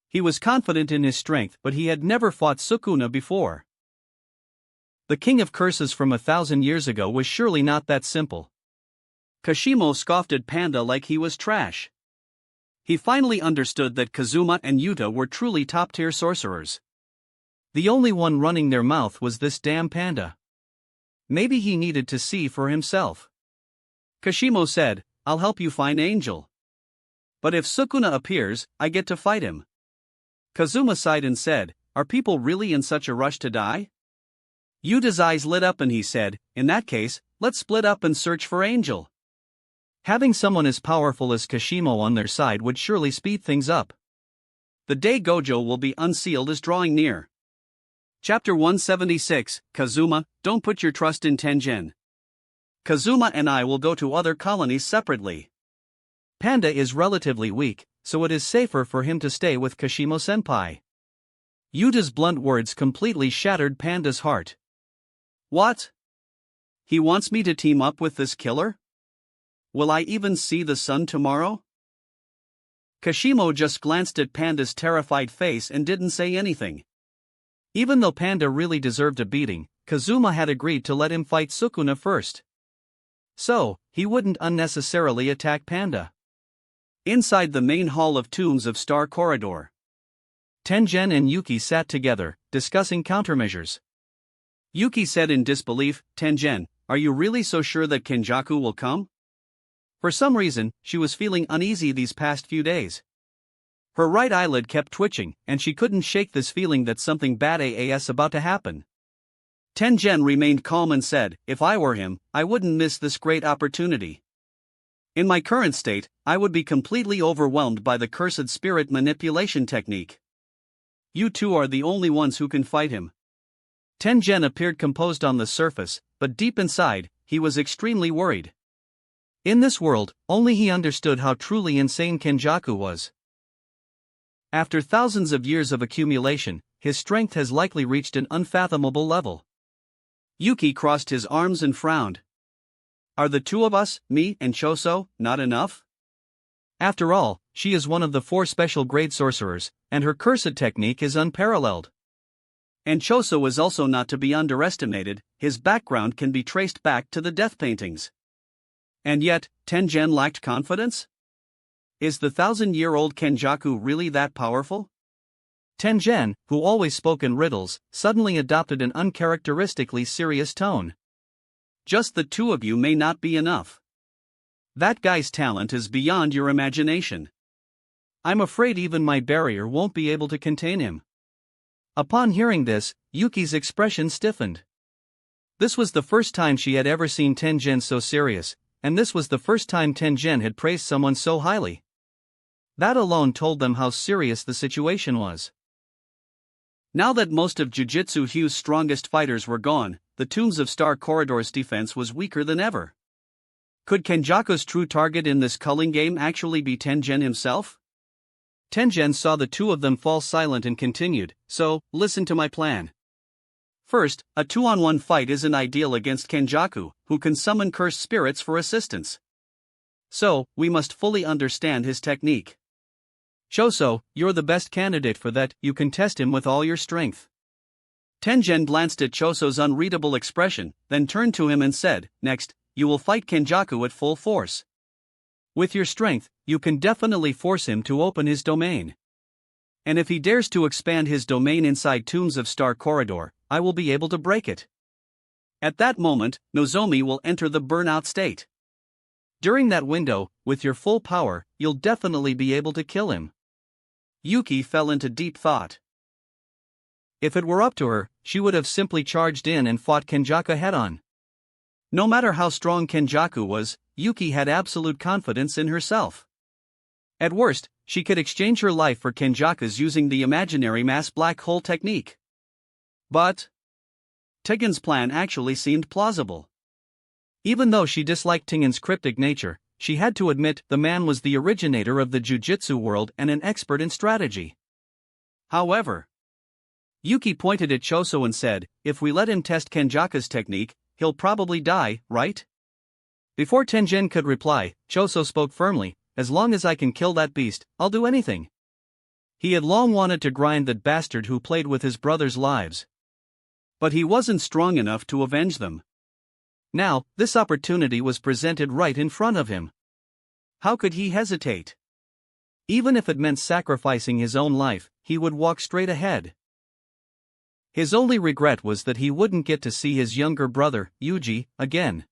Speaker 1: He was confident in his strength, but he had never fought Sukuna before. The king of curses from 1,000 years ago was surely not that simple. Kashimo scoffed at Panda like he was trash. He finally understood that Kazuma and Yuta were truly top-tier sorcerers. The only one running their mouth was this damn Panda. Maybe he needed to see for himself. Kashimo said, I'll help you find Angel. But if Sukuna appears, I get to fight him. Kazuma sighed and said, are people really in such a rush to die? Yuta's eyes lit up and he said, in that case, let's split up and search for Angel. Having someone as powerful as Kashimo on their side would surely speed things up. The day Gojo will be unsealed is drawing near. Chapter 176, Kazuma, don't put your trust in Tenjin. Kazuma and I will go to other colonies separately. Panda is relatively weak, so it is safer for him to stay with Kashimo-senpai. Yuta's blunt words completely shattered Panda's heart. What? He wants me to team up with this killer? Will I even see the sun tomorrow? Kashimo just glanced at Panda's terrified face and didn't say anything. Even though Panda really deserved a beating, Kazuma had agreed to let him fight Sukuna first. so he wouldn't unnecessarily attack Panda. Inside the main hall of Tombs of Star Corridor, Tengen and Yuki sat together, discussing countermeasures. Yuki said in disbelief, "Tengen, are you really so sure that Kenjaku will come?" For some reason, she was feeling uneasy these past few days. Her right eyelid kept twitching, and she couldn't shake this feeling that something bad is about to happen. Tengen remained calm and said, "If I were him, I wouldn't miss this great opportunity. In my current state, I would be completely overwhelmed by the cursed spirit manipulation technique. You two are the only ones who can fight him." Tengen appeared composed on the surface, but deep inside, he was extremely worried. In this world, only he understood how truly insane Kenjaku was. After thousands of years of accumulation, his strength has likely reached an unfathomable level. Yuki crossed his arms and frowned. Are the two of us, me and Choso, not enough? After all, she is one of the 4 special grade sorcerers, and her cursed technique is unparalleled. And Choso is also not to be underestimated, his background can be traced back to the death paintings. And yet, Tengen lacked confidence? Is the 1,000-year-old Kenjaku really that powerful? Tengen, who always spoke in riddles, suddenly adopted an uncharacteristically serious tone. Just the two of you may not be enough. That guy's talent is beyond your imagination. I'm afraid even my barrier won't be able to contain him. Upon hearing this, Yuki's expression stiffened. This was the first time she had ever seen Tengen so serious, and this was the first time Tengen had praised someone so highly. That alone told them how serious the situation was. Now that most of Jujutsu Hue's strongest fighters were gone, the Tombs of Star Corridor's defense was weaker than ever. Could Kenjaku's true target in this culling game actually be Tengen himself? Tengen saw the two of them fall silent and continued, "So, listen to my plan. First, a 2-on-1 fight isn't ideal against Kenjaku, who can summon cursed spirits for assistance. So, we must fully understand his technique. Choso, you're the best candidate for that, you can test him with all your strength." Tengen glanced at Choso's unreadable expression, then turned to him and said, "Next, you will fight Kenjaku at full force. With your strength, you can definitely force him to open his domain. And if he dares to expand his domain inside Tombs of Star Corridor, I will be able to break it. At that moment, Nozomi will enter the burnout state. During that window, with your full power, you'll definitely be able to kill him." Yuki fell into deep thought. If it were up to her, she would have simply charged in and fought Kenjaku head-on. No matter how strong Kenjaku was, Yuki had absolute confidence in herself. At worst, she could exchange her life for Kenjaku's using the imaginary mass black hole technique. But Tengen's plan actually seemed plausible. Even though she disliked Tengen's cryptic nature, she had to admit the man was the originator of the Jujutsu world and an expert in strategy. However, Yuki pointed at Choso and said, "If we let him test Kenjaku's technique, he'll probably die, right?" Before Tengen could reply, Choso spoke firmly, "As long as I can kill that beast, I'll do anything." He had long wanted to grind that bastard who played with his brother's lives. But he wasn't strong enough to avenge them. Now, this opportunity was presented right in front of him. How could he hesitate? Even if it meant sacrificing his own life, he would walk straight ahead. His only regret was that he wouldn't get to see his younger brother, Yuji, again.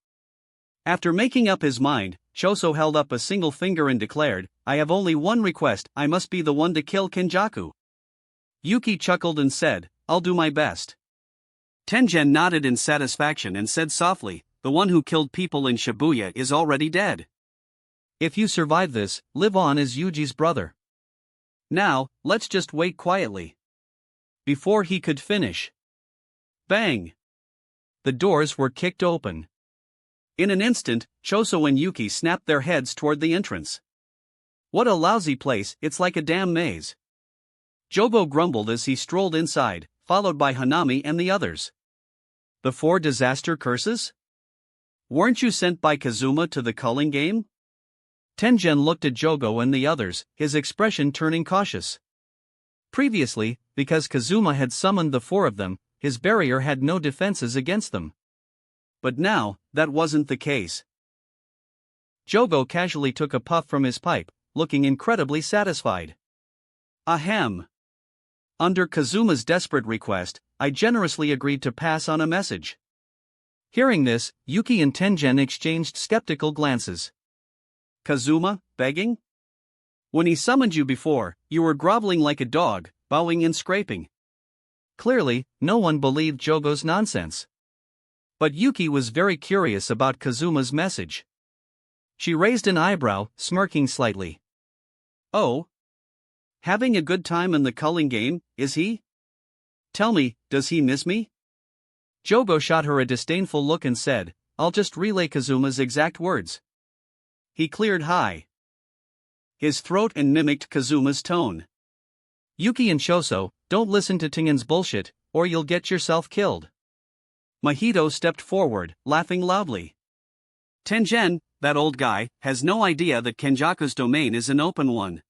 Speaker 1: After making up his mind, Choso held up a single finger and declared, "I have only one request, I must be the one to kill Kenjaku." Yuki chuckled and said, "I'll do my best." Tengen nodded in satisfaction and said softly, "The one who killed people in Shibuya is already dead. If you survive this, live on as Yuji's brother. Now, let's just wait quietly." Before he could finish, bang! The doors were kicked open. In an instant, Choso and Yuki snapped their heads toward the entrance. "What a lousy place, it's like a damn maze." Jogo grumbled as he strolled inside, followed by Hanami and the others. "The 4 disaster curses? Weren't you sent by Kazuma to the culling game?" Tengen looked at Jogo and the others, his expression turning cautious. Previously, because Kazuma had summoned the 4 of them, his barrier had no defenses against them. But now, that wasn't the case. Jogo casually took a puff from his pipe, looking incredibly satisfied. Ahem. Under Kazuma's desperate request, I generously agreed to pass on a message. Hearing this, Yuki and Tengen exchanged skeptical glances. Kazuma, begging? When he summoned you before, you were groveling like a dog, bowing and scraping. Clearly, no one believed Jogo's nonsense. But Yuki was very curious about Kazuma's message. She raised an eyebrow, smirking slightly. Oh? Having a good time in the culling game, is he? Tell me, does he miss me? Jogo shot her a disdainful look and said, I'll just relay Kazuma's exact words. He cleared high his throat and mimicked Kazuma's tone. Yuki and Shoso, don't listen to Tengen's bullshit, or you'll get yourself killed. Mahito stepped forward, laughing loudly. Tengen, that old guy, has no idea that Kenjaku's domain is an open one.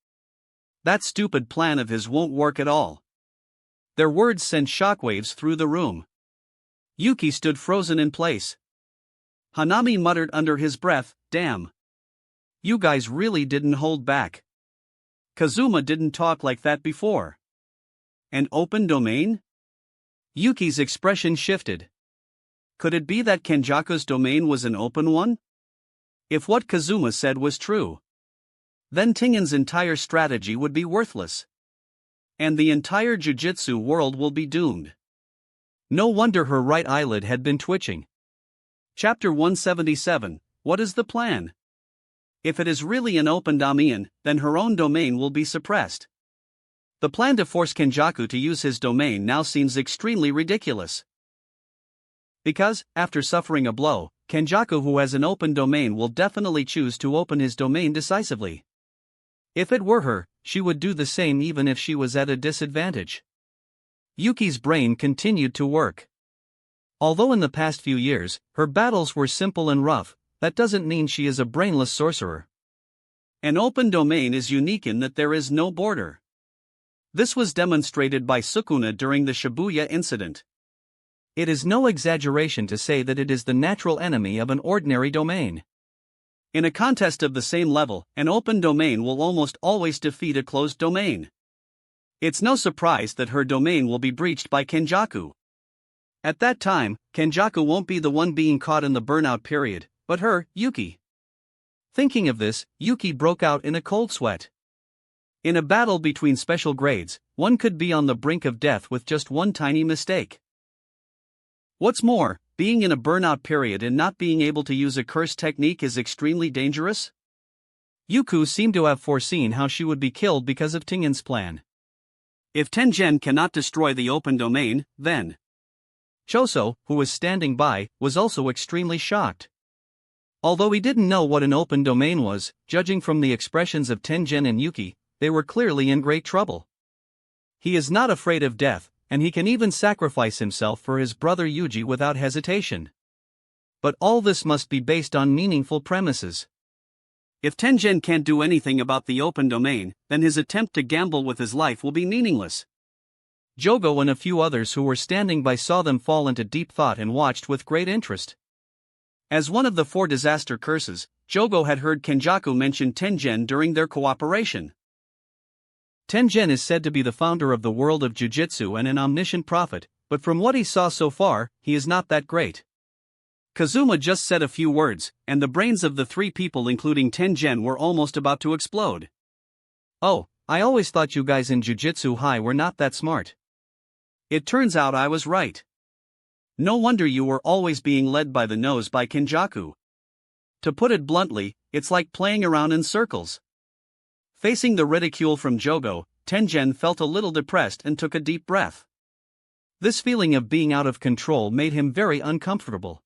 Speaker 1: That stupid plan of his won't work at all. Their words sent shockwaves through the room. Yuki stood frozen in place. Hanami muttered under his breath, damn. You guys really didn't hold back. Kazuma didn't talk like that before. An open domain? Yuki's expression shifted. Could it be that Kenjaku's domain was an open one? If what Kazuma said was true, then Tengen's entire strategy would be worthless. And the entire Jujutsu world will be doomed. No wonder her right eyelid had been twitching. Chapter 177, What is the plan? If it is really an open domain, then her own domain will be suppressed. The plan to force Kenjaku to use his domain now seems extremely ridiculous. Because, after suffering a blow, Kenjaku who has an open domain will definitely choose to open his domain decisively. If it were her, she would do the same even if she was at a disadvantage. Yuki's brain continued to work. Although in the past few years, her battles were simple and rough, that doesn't mean she is a brainless sorcerer. An open domain is unique in that there is no border. This was demonstrated by Sukuna during the Shibuya incident. It is no exaggeration to say that it is the natural enemy of an ordinary domain. In a contest of the same level, an open domain will almost always defeat a closed domain. It's no surprise that her domain will be breached by Kenjaku. At that time, Kenjaku won't be the one being caught in the burnout period, but her, Yuki. Thinking of this, Yuki broke out in a cold sweat. In a battle between special grades, one could be on the brink of death with just one tiny mistake. What's more, being in a burnout period and not being able to use a curse technique is extremely dangerous. Yuku seemed to have foreseen how she would be killed because of Tengen's plan. If Tengen cannot destroy the open domain, then Choso, who was standing by, was also extremely shocked. Although he didn't know what an open domain was, judging from the expressions of Tengen and Yuki, they were clearly in great trouble. He is not afraid of death, and he can even sacrifice himself for his brother Yuji without hesitation. But all this must be based on meaningful premises. If Tengen can't do anything about the open domain, then his attempt to gamble with his life will be meaningless. Jogo and a few others who were standing by saw them fall into deep thought and watched with great interest. As one of the 4 disaster curses, Jogo had heard Kenjaku mention Tengen during their cooperation. Tengen is said to be the founder of the world of Jujutsu and an omniscient prophet, but from what he saw so far, he is not that great. Kazuma just said a few words, and the brains of the 3 people including Tengen were almost about to explode. Oh, I always thought you guys in Jujutsu High were not that smart. It turns out I was right. No wonder you were always being led by the nose by Kenjaku. To put it bluntly, it's like playing around in circles. Facing the ridicule from Jogo, Tengen felt a little depressed and took a deep breath. This feeling of being out of control made him very uncomfortable.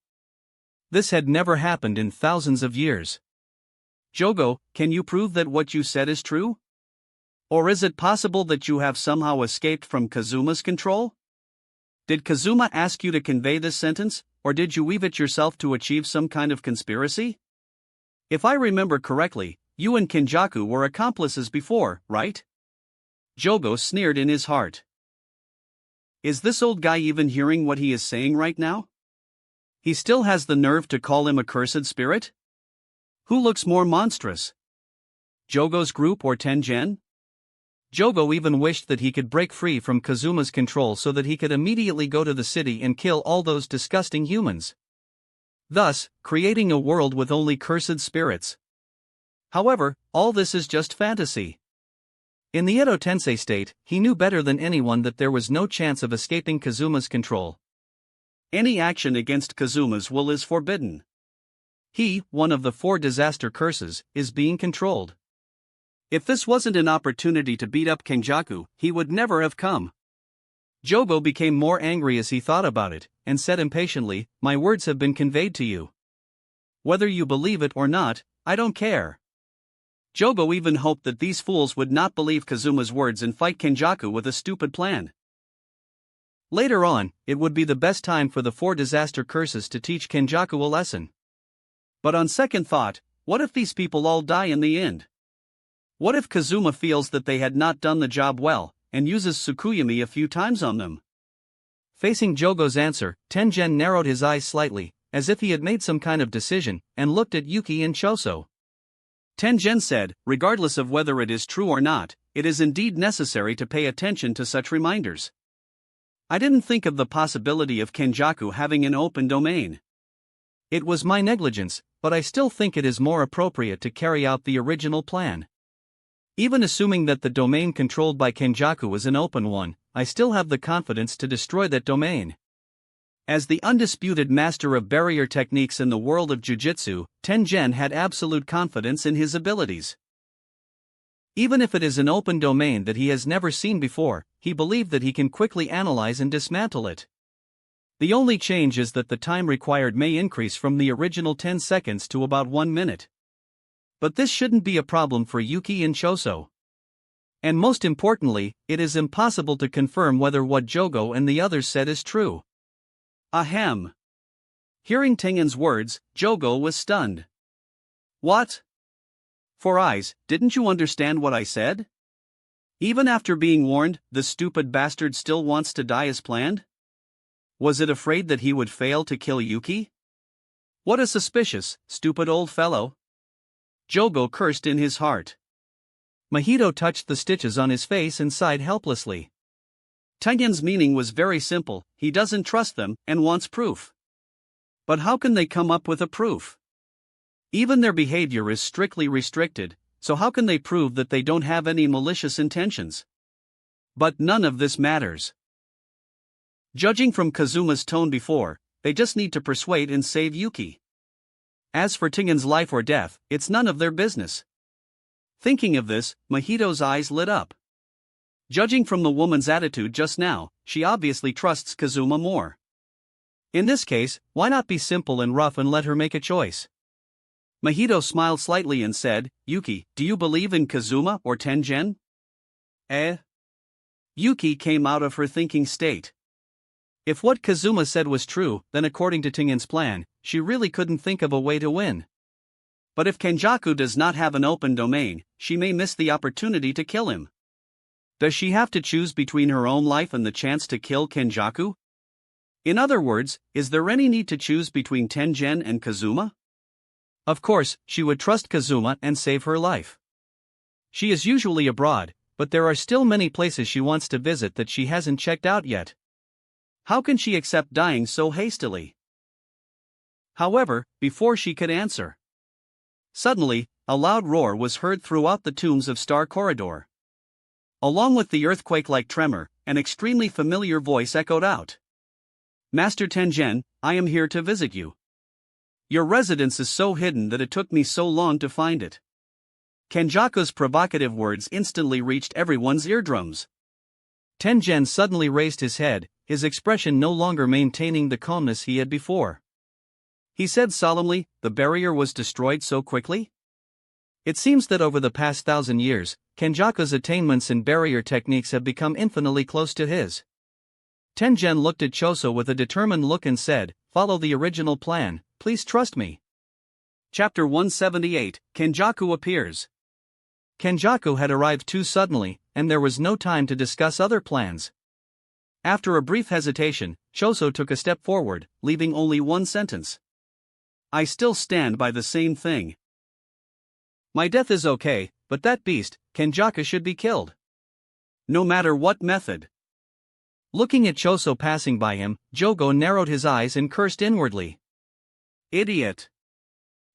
Speaker 1: This had never happened in thousands of years. Jogo, can you prove that what you said is true? Or is it possible that you have somehow escaped from Kazuma's control? Did Kazuma ask you to convey this sentence, or did you weave it yourself to achieve some kind of conspiracy? If I remember correctly, you and Kenjaku were accomplices before, right? Jogo sneered in his heart. Is this old guy even hearing what he is saying right now? He still has the nerve to call him a cursed spirit? Who looks more monstrous? Jogo's group or Tengen? Jogo even wished that he could break free from Kazuma's control so that he could immediately go to the city and kill all those disgusting humans, thus creating a world with only cursed spirits. However, all this is just fantasy. In the Edo Tensei state, he knew better than anyone that there was no chance of escaping Kazuma's control. Any action against Kazuma's will is forbidden. He, one of the 4 disaster curses, is being controlled. If this wasn't an opportunity to beat up Kenjaku, he would never have come. Jogo became more angry as he thought about it, and said impatiently, "My words have been conveyed to you. Whether you believe it or not, I don't care." Jogo even hoped that these fools would not believe Kazuma's words and fight Kenjaku with a stupid plan. Later on, it would be the best time for the 4 disaster curses to teach Kenjaku a lesson. But on second thought, what if these people all die in the end? What if Kazuma feels that they had not done the job well, and uses Tsukuyami a few times on them? Facing Jogo's answer, Tengen narrowed his eyes slightly, as if he had made some kind of decision, and looked at Yuki and Choso. Tengen said, "Regardless of whether it is true or not, it is indeed necessary to pay attention to such reminders. I didn't think of the possibility of Kenjaku having an open domain. It was my negligence, but I still think it is more appropriate to carry out the original plan. Even assuming that the domain controlled by Kenjaku is an open one, I still have the confidence to destroy that domain." As the undisputed master of barrier techniques in the world of Jujutsu, Tengen had absolute confidence in his abilities. Even if it is an open domain that he has never seen before, he believed that he can quickly analyze and dismantle it. The only change is that the time required may increase from the original 10 seconds to about 1 minute. But this shouldn't be a problem for Yuki and Choso. And most importantly, it is impossible to confirm whether what Jogo and the others said is true. Ahem. Hearing Tengen's words, Jogo was stunned. What? 4 eyes, didn't you understand what I said? Even after being warned, the stupid bastard still wants to die as planned? Was it afraid that he would fail to kill Yuki? What a suspicious, stupid old fellow. Jogo cursed in his heart. Mahito touched the stitches on his face and sighed helplessly. Tengen's meaning was very simple: he doesn't trust them and wants proof. But how can they come up with a proof? Even their behavior is strictly restricted, so how can they prove that they don't have any malicious intentions? But none of this matters. Judging from Kazuma's tone before, they just need to persuade and save Yuki. As for Tengen's life or death, it's none of their business. Thinking of this, Mahito's eyes lit up. Judging from the woman's attitude just now, she obviously trusts Kazuma more. In this case, why not be simple and rough and let her make a choice? Mahito smiled slightly and said, "Yuki, do you believe in Kazuma or Tengen?" Yuki came out of her thinking state. If what Kazuma said was true, then according to Tengen's plan, she really couldn't think of a way to win. But if Kenjaku does not have an open domain, she may miss the opportunity to kill him. Does she have to choose between her own life and the chance to kill Kenjaku? In other words, is there any need to choose between Tengen and Kazuma? Of course, she would trust Kazuma and save her life. She is usually abroad, but there are still many places she wants to visit that she hasn't checked out yet. How can she accept dying so hastily? However, before she could answer, suddenly, a loud roar was heard throughout the tombs of Star Corridor. Along with the earthquake-like tremor, an extremely familiar voice echoed out. "Master Tengen, I am here to visit you. Your residence is so hidden that it took me so long to find it." Kenjaku's provocative words instantly reached everyone's eardrums. Tengen suddenly raised his head, his expression no longer maintaining the calmness he had before. He said solemnly, "The barrier was destroyed so quickly?" It seems that over the past 1,000 years, Kenjaku's attainments in barrier techniques have become infinitely close to his. Tengen looked at Choso with a determined look and said, "Follow the original plan, please trust me." Chapter 178, Kenjaku appears. Kenjaku had arrived too suddenly, and there was no time to discuss other plans. After a brief hesitation, Choso took a step forward, leaving only one sentence. "I still stand by the same thing." My death is okay, but that beast, Kenjaku, should be killed. No matter what method. Looking at Choso passing by him, Jogo narrowed his eyes and cursed inwardly. Idiot.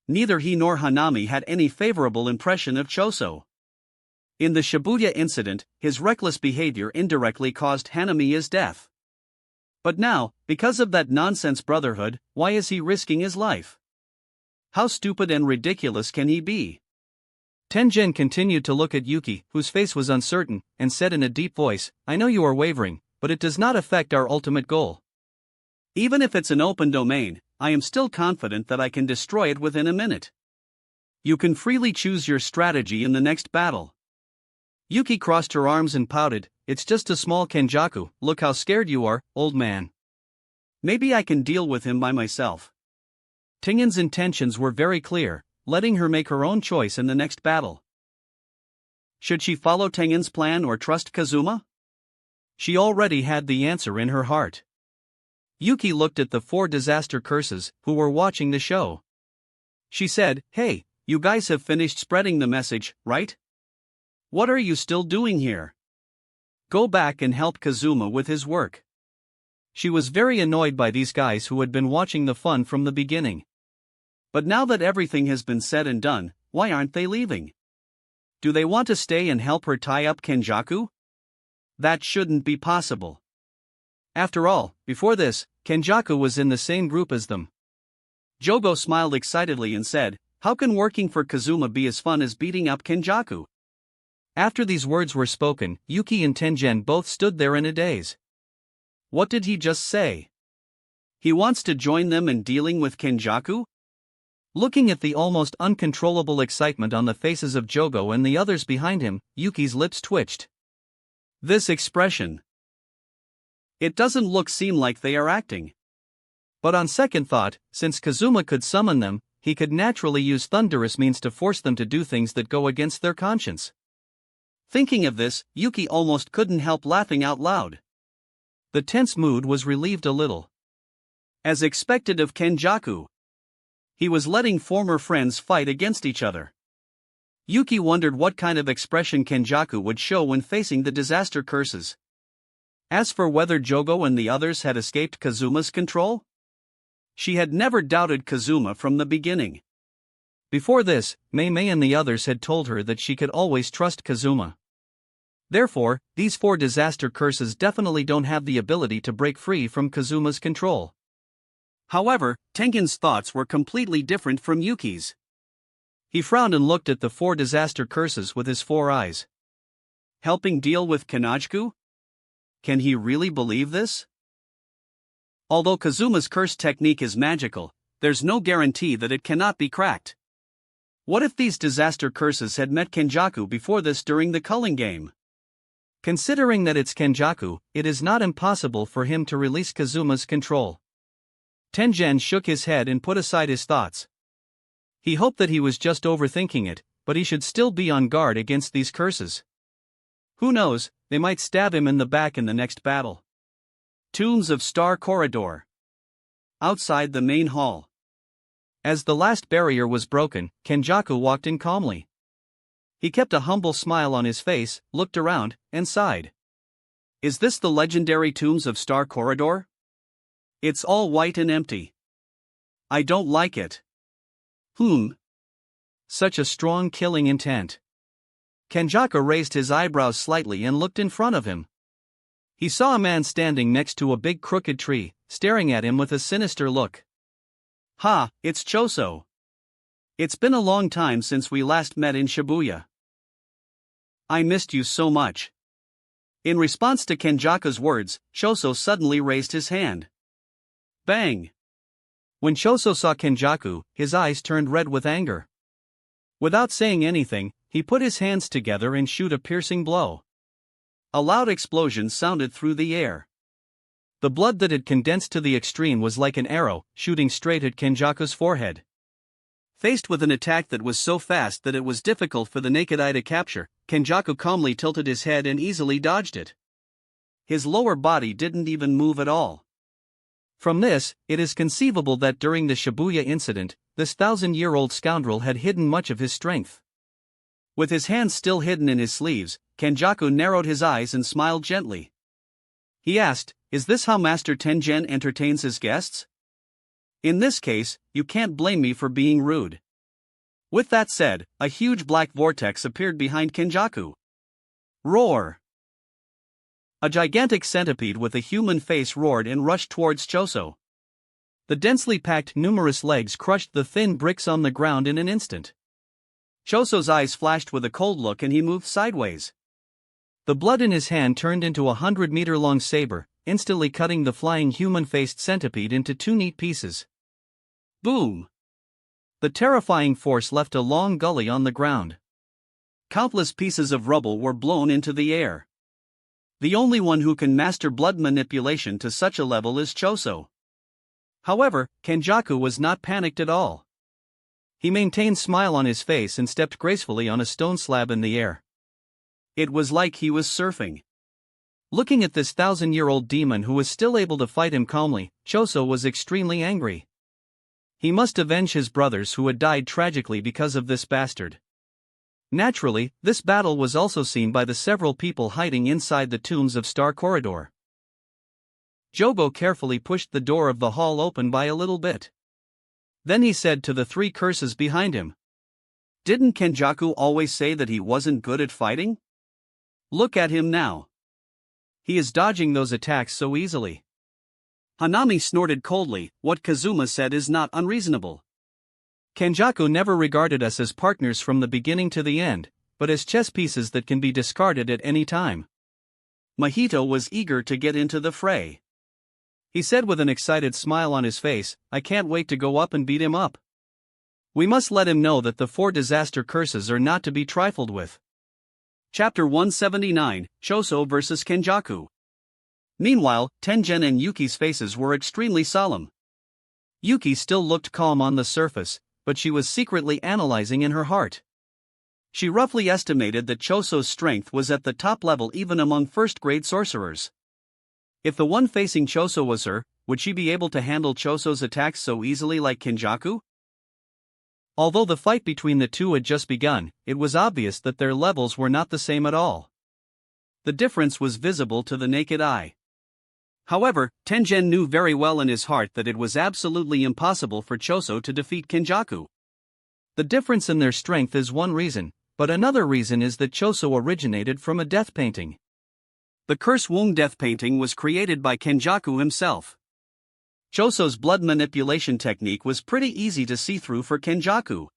Speaker 1: Neither he nor Hanami had any favorable impression of Choso. In the Shibuya incident, his reckless behavior indirectly caused Hanamiya's death. But now, because of that nonsense brotherhood, why is he risking his life? How stupid and ridiculous can he be? Tengen continued to look at Yuki, whose face was uncertain, and said in a deep voice, I know you are wavering, but it does not affect our ultimate goal. Even if it's an open domain, I am still confident that I can destroy it within a minute. You can freely choose your strategy in the next battle. Yuki crossed her arms and pouted, it's just a small Kenjaku, look how scared you are, old man. Maybe I can deal with him by myself. Tengen's intentions were very clear, letting her make her own choice in the next battle. Should she follow Tengen's plan or trust Kazuma? She already had the answer in her heart. Yuki looked at the 4 disaster curses, who were watching the show. She said, hey, you guys have finished spreading the message, right? What are you still doing here? Go back and help Kazuma with his work. She was very annoyed by these guys who had been watching the fun from the beginning. But now that everything has been said and done, why aren't they leaving? Do they want to stay and help her tie up Kenjaku? That shouldn't be possible. After all, before this, Kenjaku was in the same group as them. Jogo smiled excitedly and said, how can working for Kazuma be as fun as beating up Kenjaku? After these words were spoken, Yuki and Tengen both stood there in a daze. What did he just say? He wants to join them in dealing with Kenjaku? Looking at the almost uncontrollable excitement on the faces of Jogo and the others behind him, Yuki's lips twitched. This expression. It doesn't seem like they are acting. But on second thought, since Kazuma could summon them, he could naturally use thunderous means to force them to do things that go against their conscience. Thinking of this, Yuki almost couldn't help laughing out loud. The tense mood was relieved a little. As expected of Kenjaku, he was letting former friends fight against each other. Yuki wondered what kind of expression Kenjaku would show when facing the disaster curses. As for whether Jogo and the others had escaped Kazuma's control, she had never doubted Kazuma from the beginning. Before this, Mei and the others had told her that she could always trust Kazuma. Therefore, these 4 disaster curses definitely don't have the ability to break free from Kazuma's control. However, Tengen's thoughts were completely different from Yuki's. He frowned and looked at the 4 disaster curses with his 4 eyes. Helping deal with Kenjaku? Can he really believe this? Although Kazuma's curse technique is magical, there's no guarantee that it cannot be cracked. What if these disaster curses had met Kenjaku before this during the culling game? Considering that it's Kenjaku, it is not impossible for him to release Kazuma's control. Tengen shook his head and put aside his thoughts. He hoped that he was just overthinking it, but he should still be on guard against these curses. Who knows, they might stab him in the back in the next battle. Tombs of Star Corridor. Outside the main hall. As the last barrier was broken, Kenjaku walked in calmly. He kept a humble smile on his face, looked around, and sighed. Is this the legendary Tombs of Star Corridor? It's all white and empty. I don't like it. Such a strong killing intent. Kenjaku raised his eyebrows slightly and looked in front of him. He saw a man standing next to a big crooked tree, staring at him with a sinister look. Ha, it's Choso. It's been a long time since we last met in Shibuya. I missed you so much. In response to Kenjaku's words, Choso suddenly raised his hand. Bang! When Choso saw Kenjaku, his eyes turned red with anger. Without saying anything, he put his hands together and shoot a piercing blow. A loud explosion sounded through the air. The blood that had condensed to the extreme was like an arrow, shooting straight at Kenjaku's forehead. Faced with an attack that was so fast that it was difficult for the naked eye to capture, Kenjaku calmly tilted his head and easily dodged it. His lower body didn't even move at all. From this, it is conceivable that during the Shibuya incident, this 1,000-year-old scoundrel had hidden much of his strength. With his hands still hidden in his sleeves, Kenjaku narrowed his eyes and smiled gently. He asked, "Is this how Master Tengen entertains his guests? In this case, you can't blame me for being rude." With that said, a huge black vortex appeared behind Kenjaku. Roar! A gigantic centipede with a human face roared and rushed towards Choso. The densely packed numerous legs crushed the thin bricks on the ground in an instant. Choso's eyes flashed with a cold look and he moved sideways. The blood in his hand turned into a 100-meter-long saber, instantly cutting the flying human-faced centipede into two neat pieces. Boom! The terrifying force left a long gully on the ground. Countless pieces of rubble were blown into the air. The only one who can master blood manipulation to such a level is Choso. However, Kenjaku was not panicked at all. He maintained a smile on his face and stepped gracefully on a stone slab in the air. It was like he was surfing. Looking at this 1,000-year-old demon who was still able to fight him calmly, Choso was extremely angry. He must avenge his brothers who had died tragically because of this bastard. Naturally, this battle was also seen by the several people hiding inside the tombs of Star Corridor. Jogo carefully pushed the door of the hall open by a little bit. Then he said to the three curses behind him, "Didn't Kenjaku always say that he wasn't good at fighting? Look at him now. He is dodging those attacks so easily." Hanami snorted coldly. "What Kazuma said is not unreasonable. Kenjaku never regarded us as partners from the beginning to the end, but as chess pieces that can be discarded at any time." Mahito was eager to get into the fray. He said with an excited smile on his face, "I can't wait to go up and beat him up. We must let him know that the 4 disaster curses are not to be trifled with." Chapter 179, Choso vs. Kenjaku. Meanwhile, Tengen and Yuki's faces were extremely solemn. Yuki still looked calm on the surface, but she was secretly analyzing in her heart. She roughly estimated that Choso's strength was at the top level even among first-grade sorcerers. If the one facing Choso was her, would she be able to handle Choso's attacks so easily like Kenjaku? Although the fight between the two had just begun, it was obvious that their levels were not the same at all. The difference was visible to the naked eye. However, Tengen knew very well in his heart that it was absolutely impossible for Choso to defeat Kenjaku. The difference in their strength is one reason, but another reason is that Choso originated from a death painting. The Curse Wound death painting was created by Kenjaku himself. Choso's blood manipulation technique was pretty easy to see through for Kenjaku.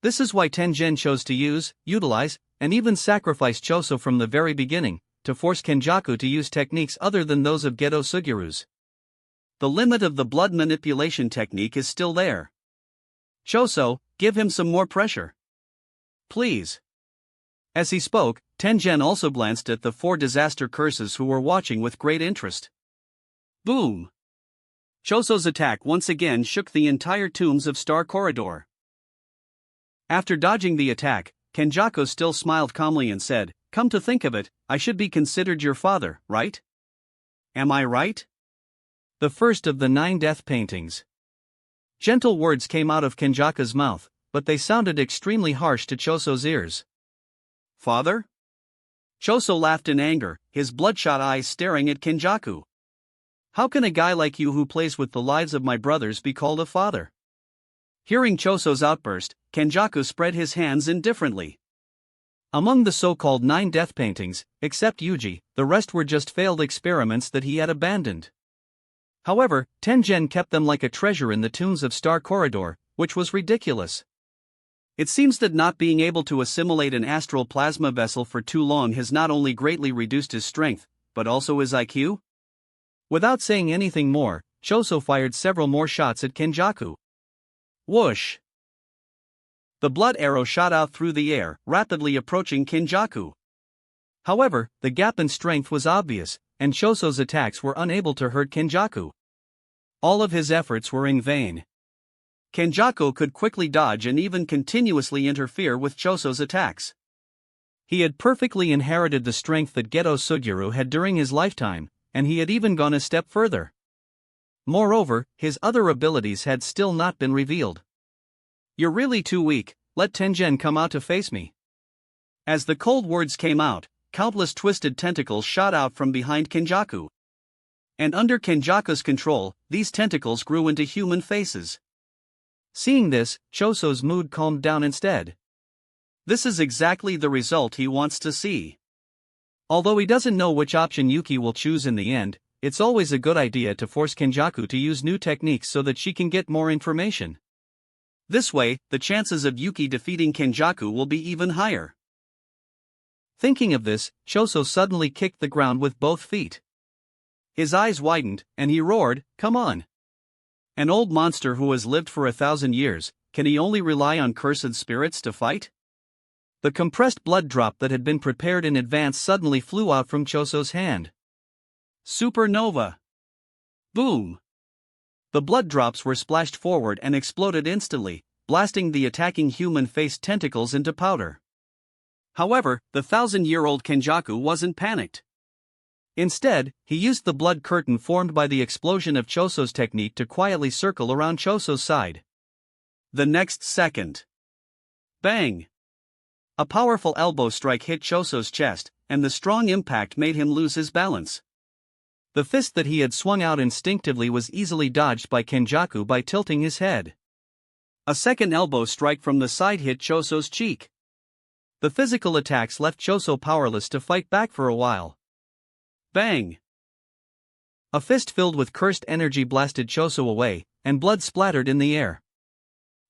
Speaker 1: This is why Tengen chose to utilize, and even sacrifice Choso from the very beginning, to force Kenjaku to use techniques other than those of Gedo Sugiru's. The limit of the blood manipulation technique is still there. "Choso, give him some more pressure. Please." As he spoke, Tengen also glanced at the 4 disaster curses who were watching with great interest. Boom! Choso's attack once again shook the entire tombs of Star Corridor. After dodging the attack, Kenjaku still smiled calmly and said, "Come to think of it, I should be considered your father, right? Am I right?" The first of the 9 death paintings. Gentle words came out of Kenjaku's mouth, but they sounded extremely harsh to Choso's ears. "Father?" Choso laughed in anger, his bloodshot eyes staring at Kenjaku. "How can a guy like you who plays with the lives of my brothers be called a father?" Hearing Choso's outburst, Kenjaku spread his hands indifferently. Among the so-called 9 death paintings, except Yuji, the rest were just failed experiments that he had abandoned. However, Tengen kept them like a treasure in the tombs of Star Corridor, which was ridiculous. It seems that not being able to assimilate an astral plasma vessel for too long has not only greatly reduced his strength, but also his IQ? Without saying anything more, Choso fired several more shots at Kenjaku. Whoosh! The blood arrow shot out through the air, rapidly approaching Kenjaku. However, the gap in strength was obvious, and Choso's attacks were unable to hurt Kenjaku. All of his efforts were in vain. Kenjaku could quickly dodge and even continuously interfere with Choso's attacks. He had perfectly inherited the strength that Gedo Suguru had during his lifetime, and he had even gone a step further. Moreover, his other abilities had still not been revealed. "You're really too weak, let Tengen come out to face me." As the cold words came out, countless twisted tentacles shot out from behind Kenjaku. And under Kenjaku's control, these tentacles grew into human faces. Seeing this, Choso's mood calmed down instead. This is exactly the result he wants to see. Although he doesn't know which option Yuki will choose in the end, it's always a good idea to force Kenjaku to use new techniques so that she can get more information. This way, the chances of Yuki defeating Kenjaku will be even higher. Thinking of this, Choso suddenly kicked the ground with both feet. His eyes widened, and he roared, "Come on! An old monster who has lived for 1,000 years, can he only rely on cursed spirits to fight?" The compressed blood drop that had been prepared in advance suddenly flew out from Choso's hand. Supernova! Boom! The blood drops were splashed forward and exploded instantly, blasting the attacking human-faced tentacles into powder. However, the 1,000-year-old Kenjaku wasn't panicked. Instead, he used the blood curtain formed by the explosion of Choso's technique to quietly circle around Choso's side. The next second. Bang! A powerful elbow strike hit Choso's chest, and the strong impact made him lose his balance. The fist that he had swung out instinctively was easily dodged by Kenjaku by tilting his head. A second elbow strike from the side hit Choso's cheek. The physical attacks left Choso powerless to fight back for a while. Bang! A fist filled with cursed energy blasted Choso away, and blood splattered in the air.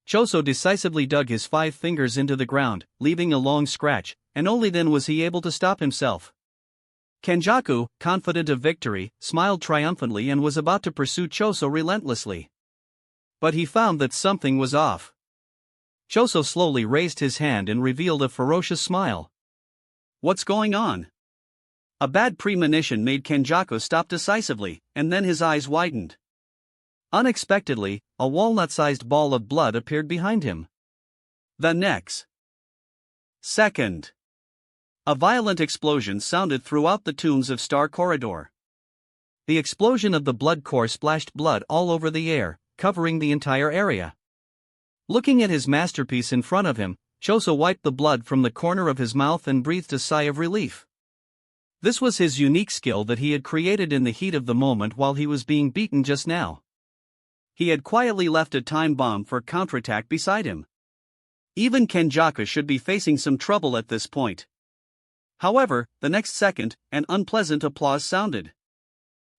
Speaker 1: Choso decisively dug his 5 fingers into the ground, leaving a long scratch, and only then was he able to stop himself. Kenjaku, confident of victory, smiled triumphantly and was about to pursue Choso relentlessly. But he found that something was off. Choso slowly raised his hand and revealed a ferocious smile. What's going on? A bad premonition made Kenjaku stop decisively, and then his eyes widened. Unexpectedly, a walnut-sized ball of blood appeared behind him. The next second, a violent explosion sounded throughout the tombs of Star Corridor. The explosion of the blood core splashed blood all over the air, covering the entire area. Looking at his masterpiece in front of him, Choso wiped the blood from the corner of his mouth and breathed a sigh of relief. This was his unique skill that he had created in the heat of the moment while he was being beaten just now. He had quietly left a time bomb for counterattack beside him. Even Kenjaku should be facing some trouble at this point. However, the next second, an unpleasant applause sounded.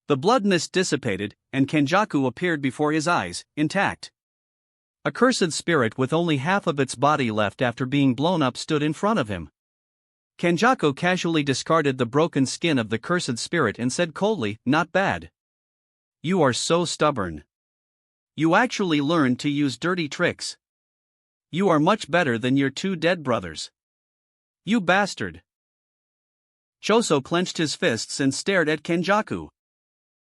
Speaker 1: The blood mist dissipated, and Kenjaku appeared before his eyes, intact. A cursed spirit with only half of its body left after being blown up stood in front of him. Kenjaku casually discarded the broken skin of the cursed spirit and said coldly, "Not bad. You are so stubborn. You actually learned to use dirty tricks. You are much better than your 2 dead brothers. You bastard." Choso clenched his fists and stared at Kenjaku.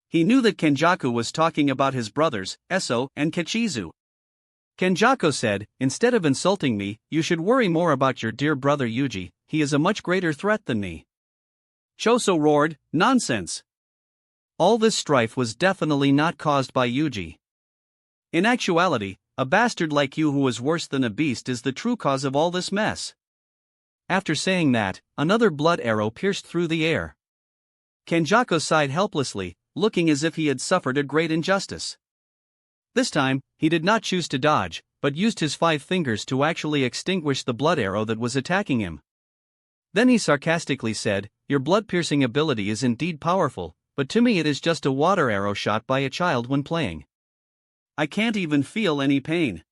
Speaker 1: He knew that Kenjaku was talking about his brothers, Eso and Kechizu. Kenjaku said, "Instead of insulting me, you should worry more about your dear brother Yuji, he is a much greater threat than me." Choso roared, "Nonsense! All this strife was definitely not caused by Yuji. In actuality, a bastard like you who is worse than a beast is the true cause of all this mess." After saying that, another blood arrow pierced through the air. Kenjaku sighed helplessly, looking as if he had suffered a great injustice. This time, he did not choose to dodge, but used his 5 fingers to actually extinguish the blood arrow that was attacking him. Then he sarcastically said, "Your blood-piercing ability is indeed powerful, but to me it is just a water arrow shot by a child when playing. I can't even feel any pain."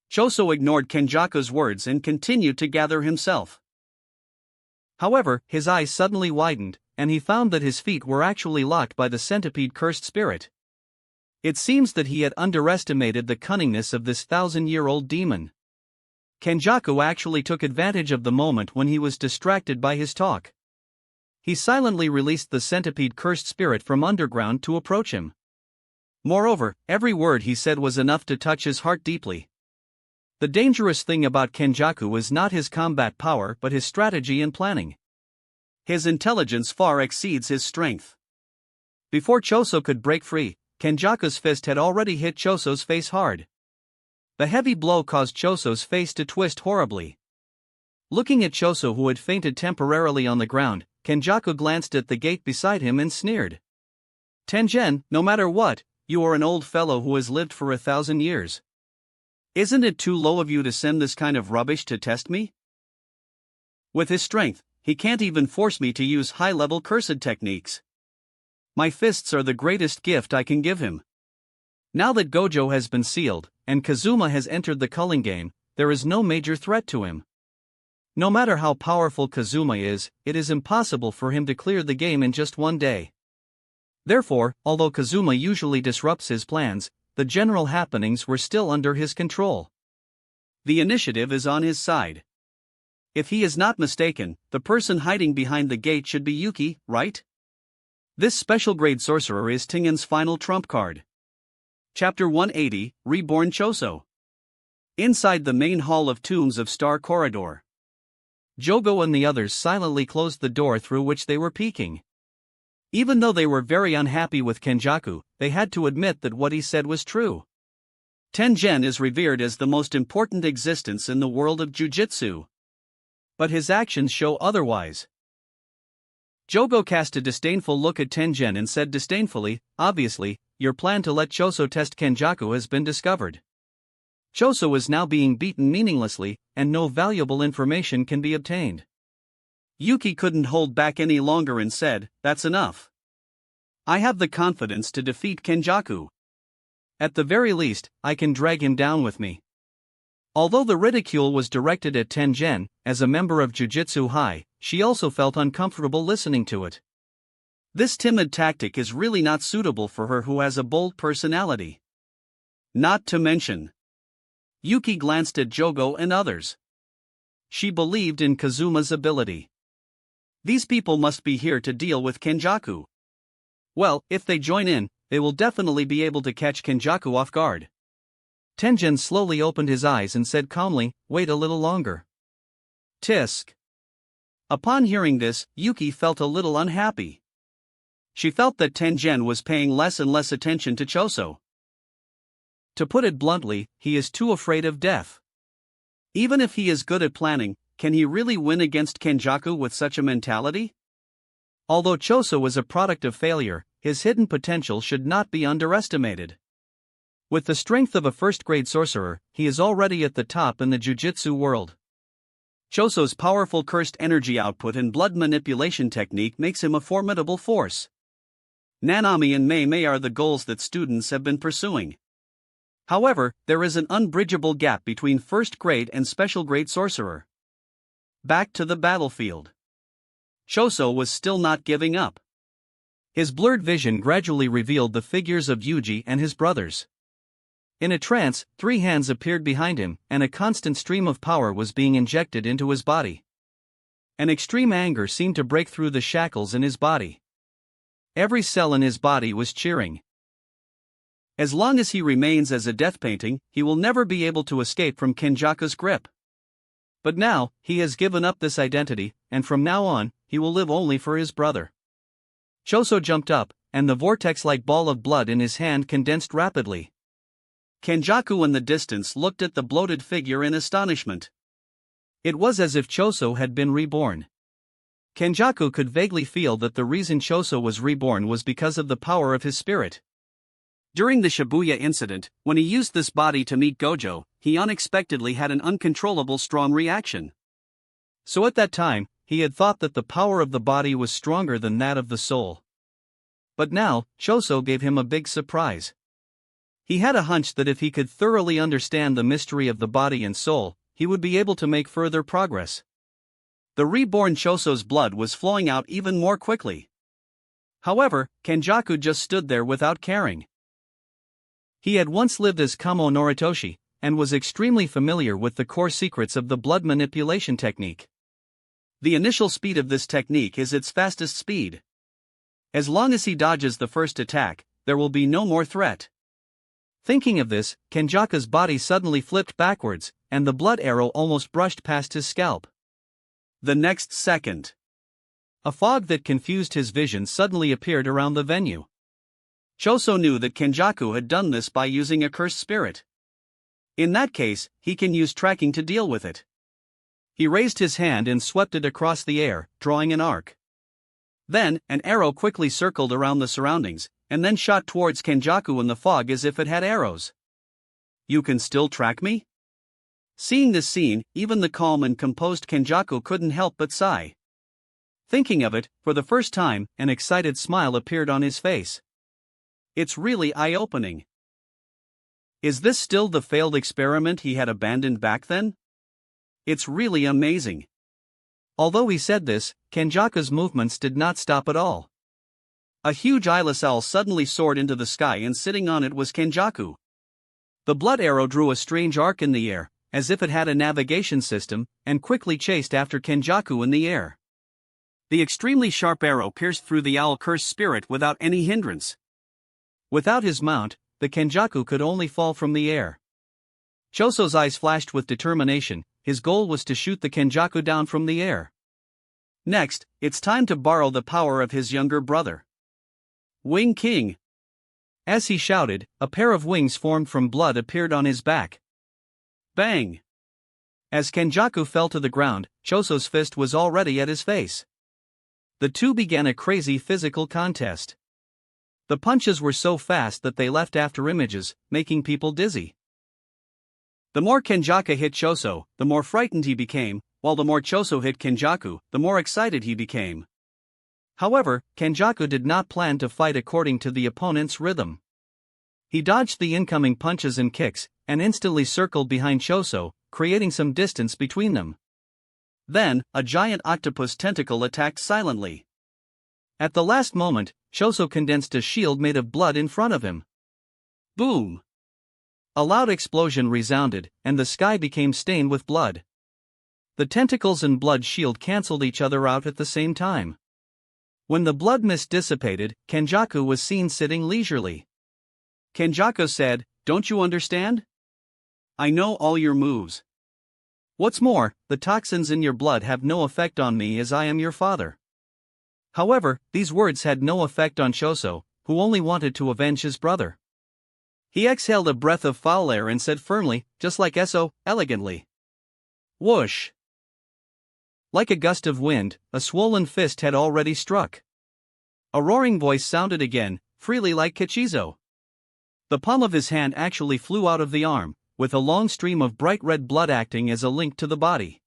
Speaker 1: Choso ignored Kenjaku's words and continued to gather himself. However, his eyes suddenly widened, and he found that his feet were actually locked by the centipede-cursed spirit. It seems that he had underestimated the cunningness of this 1,000-year-old demon. Kenjaku actually took advantage of the moment when he was distracted by his talk. He silently released the centipede-cursed spirit from underground to approach him. Moreover, every word he said was enough to touch his heart deeply. The dangerous thing about Kenjaku was not his combat power but his strategy and planning. His intelligence far exceeds his strength. Before Choso could break free, Kenjaku's fist had already hit Choso's face hard. The heavy blow caused Choso's face to twist horribly. Looking at Choso, who had fainted temporarily on the ground, Kenjaku glanced at the gate beside him and sneered. Tengen, no matter what, you are an old fellow who has lived for 1,000 years. Isn't it too low of you to send this kind of rubbish to test me? With his strength, he can't even force me to use high-level cursed techniques. My fists are the greatest gift I can give him. Now that Gojo has been sealed, and Kazuma has entered the culling game, there is no major threat to him. No matter how powerful Kazuma is, it is impossible for him to clear the game in just one day. Therefore, although Kazuma usually disrupts his plans, the general happenings were still under his control. The initiative is on his side. If he is not mistaken, the person hiding behind the gate should be Yuki, right? This special grade sorcerer is Tengen's final trump card. Chapter 180, Reborn Choso. Inside the main hall of tombs of Star Corridor. Jogo and the others silently closed the door through which they were peeking. Even though they were very unhappy with Kenjaku, they had to admit that what he said was true. Tengen is revered as the most important existence in the world of Jujutsu. But his actions show otherwise. Jogo cast a disdainful look at Tengen and said disdainfully, obviously, your plan to let Choso test Kenjaku has been discovered. Choso is now being beaten meaninglessly, and no valuable information can be obtained. Yuki couldn't hold back any longer and said, that's enough. I have the confidence to defeat Kenjaku. At the very least, I can drag him down with me. Although the ridicule was directed at Tengen, as a member of Jujutsu High, she also felt uncomfortable listening to it. This timid tactic is really not suitable for her who has a bold personality. Not to mention. Yuki glanced at Jogo and others. She believed in Kazuma's ability. These people must be here to deal with Kenjaku. Well, if they join in, they will definitely be able to catch Kenjaku off guard. Tengen slowly opened his eyes and said calmly, wait a little longer. Tisk. Upon hearing this, Yuki felt a little unhappy. She felt that Tengen was paying less and less attention to Choso. To put it bluntly, he is too afraid of death. Even if he is good at planning, can he really win against Kenjaku with such a mentality? Although Choso is a product of failure, his hidden potential should not be underestimated. With the strength of a first-grade sorcerer, he is already at the top in the Jujutsu world. Choso's powerful cursed energy output and blood manipulation technique makes him a formidable force. Nanami and Mei Mei are the goals that students have been pursuing. However, there is an unbridgeable gap between first-grade and special-grade sorcerer. Back to the battlefield. Choso was still not giving up. His blurred vision gradually revealed the figures of Yuji and his brothers. In a trance, 3 hands appeared behind him, and a constant stream of power was being injected into his body. An extreme anger seemed to break through the shackles in his body. Every cell in his body was cheering. As long as he remains as a death painting, he will never be able to escape from Kenjaku's grip. But now, he has given up this identity, and from now on, he will live only for his brother. Choso jumped up, and the vortex-like ball of blood in his hand condensed rapidly. Kenjaku in the distance looked at the bloated figure in astonishment. It was as if Choso had been reborn. Kenjaku could vaguely feel that the reason Choso was reborn was because of the power of his spirit. During the Shibuya incident, when he used this body to meet Gojo, he unexpectedly had an uncontrollable strong reaction. So at that time, he had thought that the power of the body was stronger than that of the soul. But now, Choso gave him a big surprise. He had a hunch that if he could thoroughly understand the mystery of the body and soul, he would be able to make further progress. The reborn Choso's blood was flowing out even more quickly. However, Kenjaku just stood there without caring. He had once lived as Kamo Noritoshi, and was extremely familiar with the core secrets of the blood manipulation technique. The initial speed of this technique is its fastest speed. As long as he dodges the first attack, there will be no more threat. Thinking of this, Kenjaku's body suddenly flipped backwards, and the blood arrow almost brushed past his scalp. The next second, a fog that confused his vision suddenly appeared around the venue. Choso knew that Kenjaku had done this by using a cursed spirit. In that case, he can use tracking to deal with it. He raised his hand and swept it across the air, drawing an arc. Then, an arrow quickly circled around the surroundings, and then shot towards Kenjaku in the fog as if it had arrows. You can still track me? Seeing this scene, even the calm and composed Kenjaku couldn't help but sigh. Thinking of it, for the first time, an excited smile appeared on his face. It's really eye-opening. Is this still the failed experiment he had abandoned back then? It's really amazing. Although he said this, Kenjaku's movements did not stop at all. A huge eyeless owl suddenly soared into the sky and sitting on it was Kenjaku. The blood arrow drew a strange arc in the air, as if it had a navigation system, and quickly chased after Kenjaku in the air. The extremely sharp arrow pierced through the owl-cursed spirit without any hindrance. Without his mount, the Kenjaku could only fall from the air. Choso's eyes flashed with determination. His goal was to shoot the Kenjaku down from the air. Next, it's time to borrow the power of his younger brother. Wing King! As he shouted, a pair of wings formed from blood appeared on his back. Bang! As Kenjaku fell to the ground, Choso's fist was already at his face. The two began a crazy physical contest. The punches were so fast that they left after images, making people dizzy. The more Kenjaku hit Choso, the more frightened he became, while the more Choso hit Kenjaku, the more excited he became. However, Kenjaku did not plan to fight according to the opponent's rhythm. He dodged the incoming punches and kicks, and instantly circled behind Choso, creating some distance between them. Then, a giant octopus tentacle attacked silently. At the last moment, Choso condensed a shield made of blood in front of him. Boom! A loud explosion resounded, and the sky became stained with blood. The tentacles and blood shield cancelled each other out at the same time. When the blood mist dissipated, Kenjaku was seen sitting leisurely. Kenjaku said, "Don't you understand? I know all your moves. What's more, the toxins in your blood have no effect on me as I am your father." However, these words had no effect on Choso, who only wanted to avenge his brother. He exhaled a breath of foul air and said firmly, just like Eso, elegantly. Whoosh! Like a gust of wind, a swollen fist had already struck. A roaring voice sounded again, freely like Kichizo. The palm of his hand actually flew out of the arm, with a long stream of bright red blood acting as a link to the body.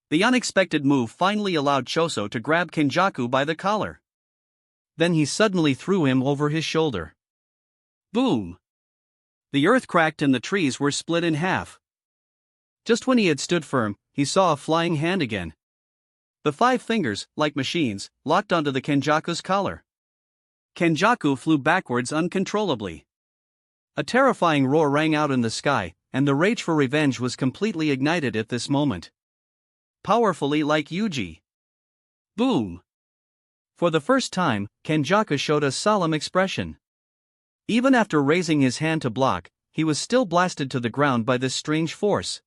Speaker 1: The unexpected move finally allowed Choso to grab Kenjaku by the collar. Then he suddenly threw him over his shoulder. Boom! The earth cracked and the trees were split in half. Just when he had stood firm, he saw a flying hand again. The 5 fingers, like machines, locked onto the Kenjaku's collar. Kenjaku flew backwards uncontrollably. A terrifying roar rang out in the sky, and the rage for revenge was completely ignited at this moment. Powerfully like Yuji. Boom! For the first time, Kenjaku showed a solemn expression. Even after raising his hand to block, he was still blasted to the ground by this strange force.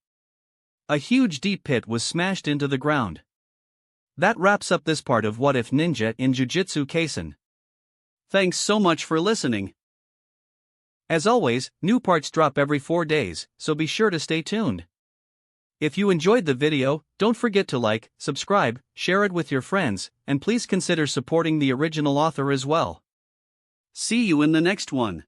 Speaker 1: A huge deep pit was smashed into the ground. That wraps up this part of What If Ninja in Jujutsu Kaisen. Thanks so much for listening. As always, new parts drop every 4 days, so be sure to stay tuned. If you enjoyed the video, don't forget to like, subscribe, share it with your friends, and please consider supporting the original author as well. See you in the next one.